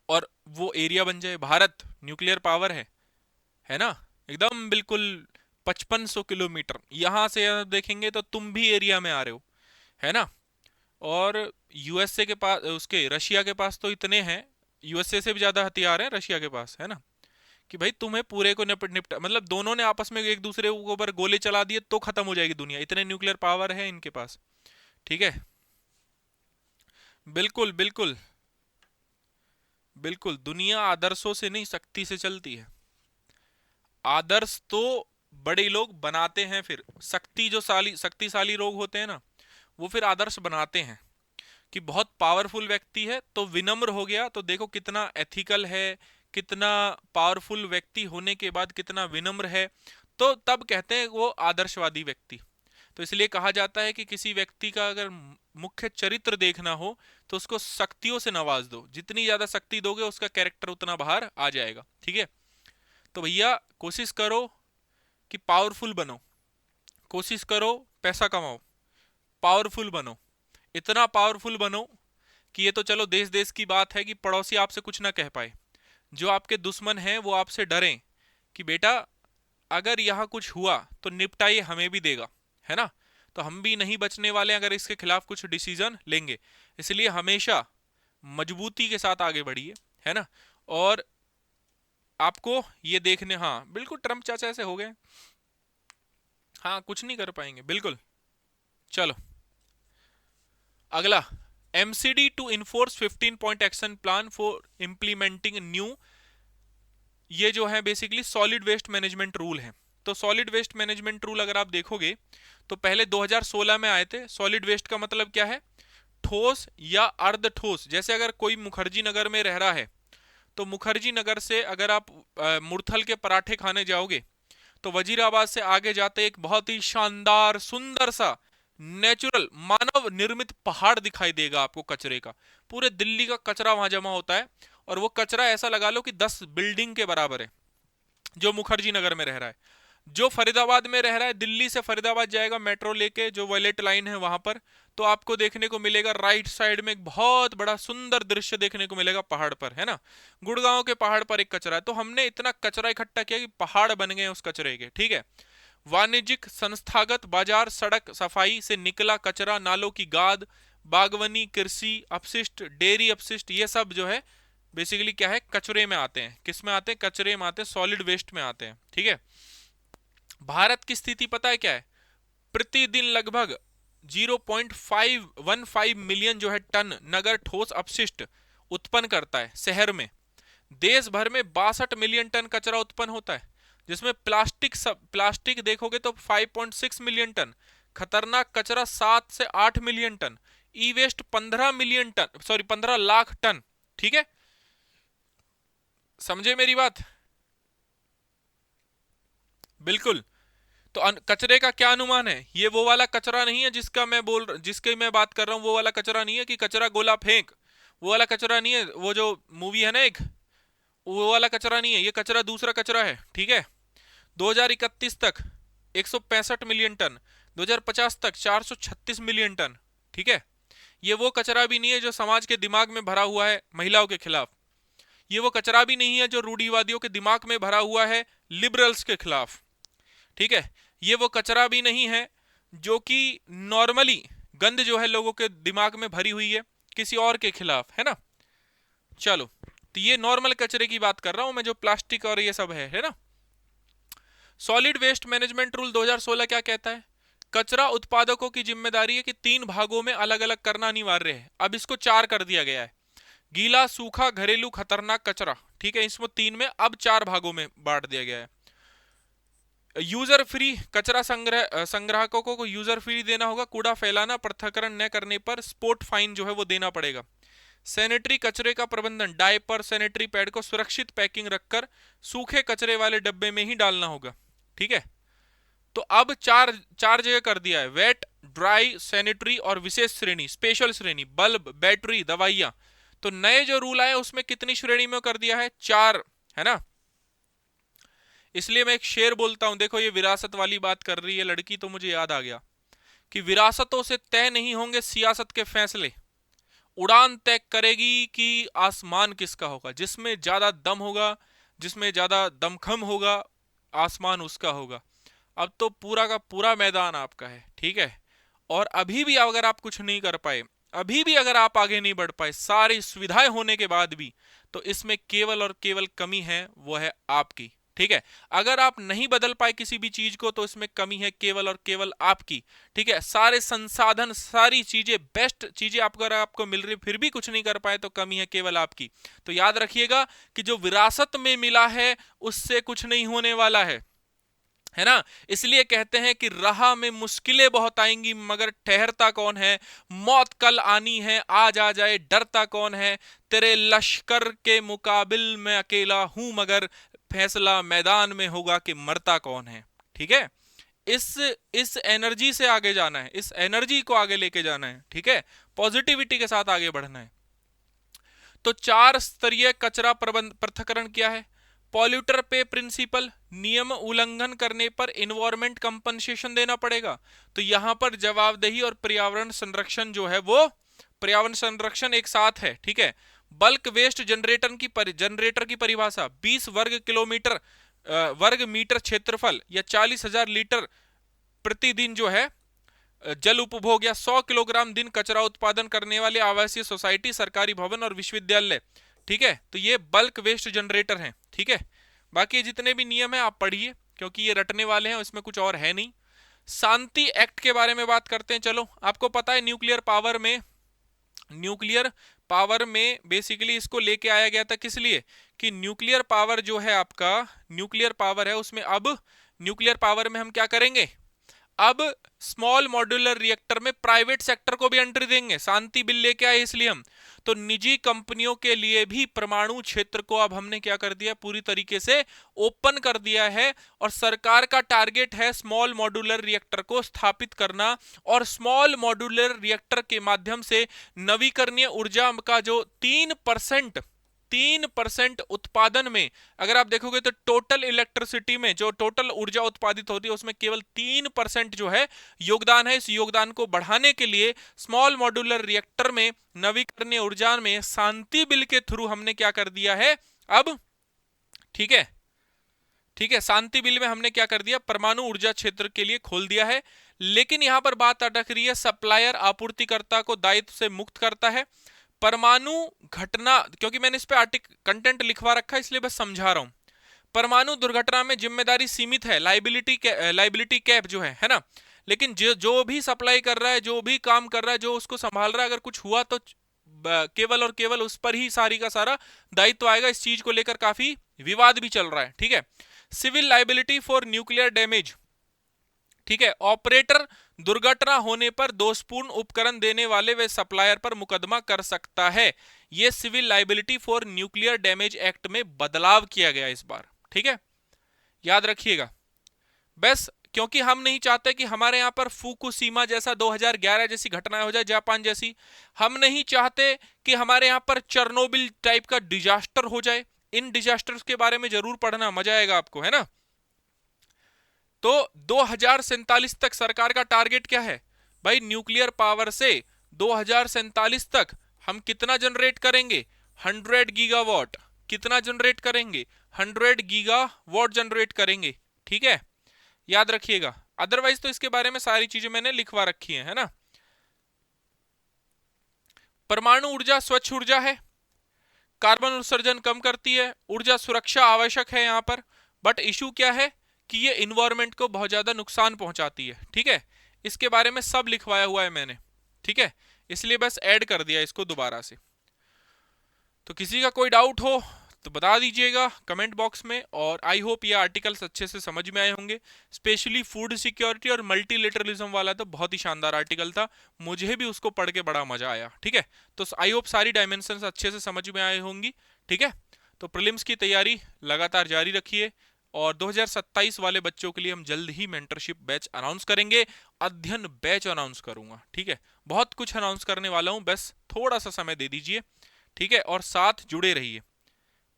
Speaker 1: और वो एरिया बन जाए, भारत न्यूक्लियर पावर है ना, एकदम बिल्कुल 5500 किलोमीटर, यहां से देखेंगे तो तुम भी एरिया में आ रहे हो, है ना। और यूएसए के पास, उसके रशिया के पास तो इतने हैं, यूएसए से भी ज्यादा हथियार हैं रशिया के पास, है ना, कि भाई तुम्हें पूरे को निपटा, मतलब दोनों ने आपस में एक दूसरे के ऊपर गोले चला दिए तो खत्म हो जाएगी दुनिया, इतने न्यूक्लियर पावर है इनके पास, ठीक है। बिल्कुल बिल्कुल बिल्कुल, दुनिया आदर्शों से नहीं शक्ति से चलती है। आदर्श तो बड़े लोग बनाते हैं, फिर शक्तिशाली लोग होते हैं ना, वो फिर आदर्श बनाते हैं। कि बहुत पावरफुल व्यक्ति है तो विनम्र हो गया, तो देखो कितना एथिकल है, कितना पावरफुल व्यक्ति होने के बाद कितना विनम्र है, तो तब कहते हैं वो आदर्शवादी व्यक्ति। तो इसलिए कहा जाता है कि किसी व्यक्ति का अगर मुख्य चरित्र देखना हो तो उसको शक्तियों से नवाज दो, जितनी ज्यादा शक्ति दोगे उसका कैरेक्टर उतना बाहर आ जाएगा, ठीक है। तो भैया कोशिश करो कि पावरफुल बनो, कोशिश करो पैसा कमाओ, पावरफुल बनो, इतना पावरफुल बनो कि ये तो चलो देश देश की बात है कि पड़ोसी आपसे कुछ ना कह पाए, जो आपके दुश्मन हैं वो आपसे डरें कि बेटा अगर यहाँ कुछ हुआ तो निपटाइए हमें भी देगा, है ना। तो हम भी नहीं बचने वाले अगर इसके खिलाफ कुछ डिसीजन लेंगे, इसलिए हमेशा मजबूती के साथ आगे बढ़िए, है ना। और आपको ये देखने, हाँ बिल्कुल ट्रम्प चाचा ऐसे हो गए, हाँ कुछ नहीं कर पाएंगे, बिल्कुल। चलो अगला, MCD to enforce 15 point action plan for implementing new, ये जो है basically solid waste management rule है। तो सॉलिड वेस्ट मैनेजमेंट रूल अगर आप देखोगे तो पहले 2016 में आए थे। सॉलिड वेस्ट का मतलब क्या है, ठोस या अर्ध ठोस। जैसे अगर कोई मुखर्जी नगर में रह रहा है तो मुखर्जी नगर से अगर आप मुरथल के पराठे खाने जाओगे तो वजीराबाद से आगे जाते एक बहुत ही शानदार सुंदर सा नेचुरल मानव निर्मित पहाड़ दिखाई देगा आपको कचरे का। पूरे दिल्ली का कचरा वहां जमा होता है और वो कचरा ऐसा लगा लो कि 10 बिल्डिंग के बराबर है जो मुखर्जी नगर में रह रहा है। जो फरीदाबाद में रह रहा है, दिल्ली से फरीदाबाद जाएगा मेट्रो लेके, जो वॉयलेट लाइन है वहां पर, तो आपको देखने को मिलेगा राइट साइड में एक बहुत बड़ा सुंदर दृश्य देखने को मिलेगा पहाड़ पर, है ना। गुड़गांव के पहाड़ पर एक कचरा है, तो हमने इतना कचरा इकट्ठा किया कि पहाड़ बन गए उस कचरे के, ठीक है। वाणिज्यिक संस्थागत बाजार, सड़क सफाई से निकला कचरा, नालों की गाद, बागवानी, कृषि अपशिष्ट, डेयरी अपशिष्ट, ये सब जो है बेसिकली क्या है, कचरे में आते हैं। किस में आते हैं, कचरे में आते हैं, सॉलिड वेस्ट में आते हैं, ठीक है। भारत की स्थिति पता है क्या है, प्रतिदिन लगभग 0.515 मिलियन जो है टन नगर ठोस अपशिष्ट उत्पन्न करता है शहर में। देश भर में 62 मिलियन टन कचरा उत्पन्न होता है, जिसमें प्लास्टिक देखोगे तो 5.6 मिलियन टन, खतरनाक कचरा 7 से 8 मिलियन टन, ई वेस्ट 15 लाख टन। ठीक है, समझे मेरी बात? बिल्कुल। तो कचरे का क्या अनुमान है? ये वो वाला कचरा नहीं है जिसकी मैं बात कर रहा हूं, वो वाला कचरा नहीं है कि कचरा गोला फेंक, वो वाला कचरा नहीं है, वो जो मूवी है ना एक, वो वाला कचरा नहीं है, ये कचरा दूसरा कचरा है। ठीक है, 2031 तक 165 मिलियन टन, 2050 तक 436 मिलियन टन। ठीक है, ये वो कचरा भी नहीं है जो समाज के दिमाग में भरा हुआ है महिलाओं के खिलाफ, ये वो कचरा भी नहीं है जो रूढ़िवादियों के दिमाग में भरा हुआ है लिबरल्स के खिलाफ। ठीक है, ये वो कचरा भी नहीं है जो कि नॉर्मली गंद जो है लोगों के दिमाग में भरी हुई है किसी और के खिलाफ, है ना। चलो, तो ये नॉर्मल कचरे की बात कर रहा हूं मैं, जो प्लास्टिक और ये सब है ना। सॉलिड वेस्ट मैनेजमेंट रूल 2016 क्या कहता है? कचरा उत्पादकों की जिम्मेदारी है कि 3 भागों में अलग अलग करना अनिवार्य है। अब इसको 4 कर दिया गया है, गीला, सूखा, घरेलू, खतरनाक कचरा। ठीक है, इसमें 3 में अब 4 भागों में बांट दिया गया है। यूजर फ्री कचरा संग्राहकों को यूजर फ्री देना होगा। कूड़ा फैलाना, पृथक्करण न करने पर स्पोर्ट फाइन जो है वो देना पड़ेगा। सैनिटरी कचरे का प्रबंधन, डायपर, सैनिटरी पैड को सुरक्षित पैकिंग रखकर सूखे कचरे वाले डब्बे में ही डालना होगा। ठीक है, तो अब चार जगह कर दिया है, वेट, ड्राई, सैनिटरी और विशेष श्रेणी, स्पेशल श्रेणी, बल्ब, बैटरी, दवाइयां। तो नए जो रूल आए उसमें कितनी श्रेणी में कर दिया है? 4, है ना। इसलिए मैं एक शेर बोलता हूं, देखो ये विरासत वाली बात कर रही है लड़की, तो मुझे याद आ गया कि विरासतों से तय नहीं होंगे सियासत के फैसले, उड़ान तय करेगी कि आसमान किसका होगा। जिसमें ज्यादा दम होगा, जिसमें ज्यादा दमखम होगा, आसमान उसका होगा। अब तो पूरा का पूरा मैदान आपका है। ठीक है, और अभी भी अगर आप कुछ नहीं कर पाए, अभी भी अगर आप आगे नहीं बढ़ पाए सारी सुविधाएं होने के बाद भी, तो इसमें केवल और केवल कमी है, वो है आपकी। ठीक है, अगर आप नहीं बदल पाए किसी भी चीज को, तो इसमें कमी है केवल और केवल आपकी। ठीक है, सारे संसाधन, सारी चीजें, बेस्ट चीजें आपको मिल रही, फिर भी कुछ नहीं कर पाए, तो कमी है केवल आपकी। तो याद रखिएगा कि जो विरासत में मिला है उससे कुछ नहीं होने वाला है ना। इसलिए कहते हैं कि राह में मुश्किलें बहुत आएंगी मगर ठहरता कौन है, मौत कल आनी है आज आ जाए डरता कौन है, तेरे लश्कर के मुकाबिल में अकेला हूं मगर फैसला मैदान में होगा कि मरता कौन है। ठीक है, इस एनर्जी से आगे जाना है, इस एनर्जी को आगे लेके जाना है। ठीक है, पॉजिटिविटी के साथ आगे बढ़ना है। तो 4 स्तरीय कचरा प्रबंध पृथक्करण क्या है? पॉल्यूटर पे प्रिंसिपल, नियम उल्लंघन करने पर इन्वायरमेंट कंपनसेशन देना पड़ेगा। तो यहां पर जवाबदेही और पर्यावरण संरक्षण जो है वो, पर्यावरण संरक्षण एक साथ है। ठीक है, बल्क वेस्ट जनरेटर की परिभाषा 20 वर्ग मीटर क्षेत्रफल या 40,000 लीटर प्रतिदिन जो है जल उपभोग या 100 किलोग्राम दिन कचरा उत्पादन करने वाले आवासीय सोसाइटी, सरकारी भवन और विश्वविद्यालय। ठीक है, तो ये बल्क वेस्ट जनरेटर हैं। ठीक है, बाकी जितने भी नियम है आप पढ़िए, क्योंकि ये रटने वाले हैं, इसमें कुछ और है नहीं। शांति एक्ट के बारे में बात करते हैं। चलो, आपको पता है न्यूक्लियर पावर में बेसिकली इसको लेके आया गया था, किस लिए कि न्यूक्लियर पावर जो है आपका, न्यूक्लियर पावर है उसमें, अब न्यूक्लियर पावर में हम क्या करेंगे, अब स्मॉल मॉड्यूलर रिएक्टर में प्राइवेट सेक्टर को भी एंट्री देंगे। शांति बिल लेके आए इसलिए हम, तो निजी कंपनियों के लिए भी परमाणु क्षेत्र को अब हमने क्या कर दिया, पूरी तरीके से ओपन कर दिया है। और सरकार का टारगेट है स्मॉल मॉड्यूलर रिएक्टर को स्थापित करना, और स्मॉल मॉड्यूलर रिएक्टर के माध्यम से नवीकरणीय ऊर्जा का जो 3% उत्पादन में, अगर आप देखोगे तो टोटल इलेक्ट्रिसिटी में जो टोटल ऊर्जा उत्पादित होती है उसमें केवल 3% जो है योगदान है। इस योगदान को बढ़ाने के लिए स्मॉल मॉड्यूलर रिएक्टर में नवीकरणीय ऊर्जा में शांति बिल के थ्रू हमने क्या कर दिया है अब। ठीक है, शांति बिल में हमने क्या कर दिया, परमाणु ऊर्जा क्षेत्र के लिए खोल दिया है। लेकिन यहां पर बात अटक रही है, सप्लायर आपूर्तिकर्ता को दायित्व से मुक्त करता है। परमाणु घटना, क्योंकि मैंने इस पे कंटेंट लिखवा रखा है इसलिए बस समझा रहा हूं। परमाणु दुर्घटना में जिम्मेदारी सीमित है, लाइबिलिटी कैप जो है ना, लेकिन जो भी सप्लाई कर रहा है, जो भी काम कर रहा है, जो उसको संभाल रहा है, अगर कुछ हुआ तो केवल और केवल उस पर ही सारी का सारा दायित्व आएगा। इस चीज को लेकर काफी विवाद भी चल रहा है, ठीक है। Civil liability for nuclear damage, ठीक है। ऑपरेटर दुर्घटना होने पर दोषपूर्ण उपकरण देने वाले वे सप्लायर पर मुकदमा कर सकता है। यह civil liability for nuclear damage act में बदलाव किया गया इस बार, ठीक है, याद रखिएगा। बस क्योंकि हम नहीं चाहते कि हमारे यहां पर फुकुशिमा जैसा 2011 जैसी घटनाएं हो जाए, जापान जैसी। हम नहीं चाहते कि हमारे यहां पर चेरनोबिल टाइप का डिजास्टर हो जाए। इन डिजास्टर्स के बारे में जरूर पढ़ना, मजा आएगा आपको, है ना। तो 2047 तक सरकार का टारगेट क्या है भाई? न्यूक्लियर पावर से 2047 तक हम कितना जनरेट करेंगे? 100 गीगावाट। कितना जनरेट करेंगे? 100 गीगावाट जनरेट करेंगे, ठीक है, याद रखिएगा। अदरवाइज तो इसके बारे में सारी चीजें मैंने लिखवा रखी है ना। परमाणु ऊर्जा स्वच्छ ऊर्जा है, कार्बन उत्सर्जन कम करती है, ऊर्जा सुरक्षा आवश्यक है यहां पर। बट इशू क्या है कि ये इन्वायरमेंट को बहुत ज्यादा नुकसान पहुंचाती है, ठीक है। इसके बारे में सब लिखवाया हुआ है मैंने, ठीक है, इसलिए बस ऐड कर दिया इसको दोबारा से। तो किसी का कोई डाउट हो तो बता दीजिएगा कमेंट बॉक्स में। और आई होप ये आर्टिकल्स अच्छे से समझ में आए होंगे। स्पेशली फूड सिक्योरिटी और मल्टीलेटरलिज्म वाला तो बहुत ही शानदार आर्टिकल था, मुझे भी उसको पढ़ के बड़ा मजा आया, ठीक है। तो आई होप सारी डायमेंशंस अच्छे से समझ में आए होंगी, ठीक है। तो प्रीलिम्स की तैयारी लगातार जारी रखिए। और 2027 वाले बच्चों के लिए हम जल्द ही मेंटरशिप बैच अनाउंस करेंगे, अध्ययन बैच अनाउंस करूंगा, ठीक है। बहुत कुछ अनाउंस करने वाला हूं, बस थोड़ा सा समय दे दीजिए, ठीक है। और साथ जुड़े रहिए,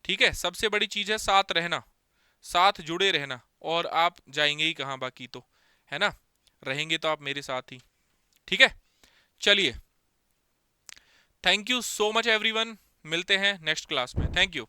Speaker 1: ठीक है। सबसे बड़ी चीज है साथ रहना, साथ जुड़े रहना। और आप जाएंगे ही कहां बाकी तो, है ना, रहेंगे तो आप मेरे साथ ही, ठीक है। चलिए, thank you so much everyone, मिलते हैं नेक्स्ट क्लास में। Thank you.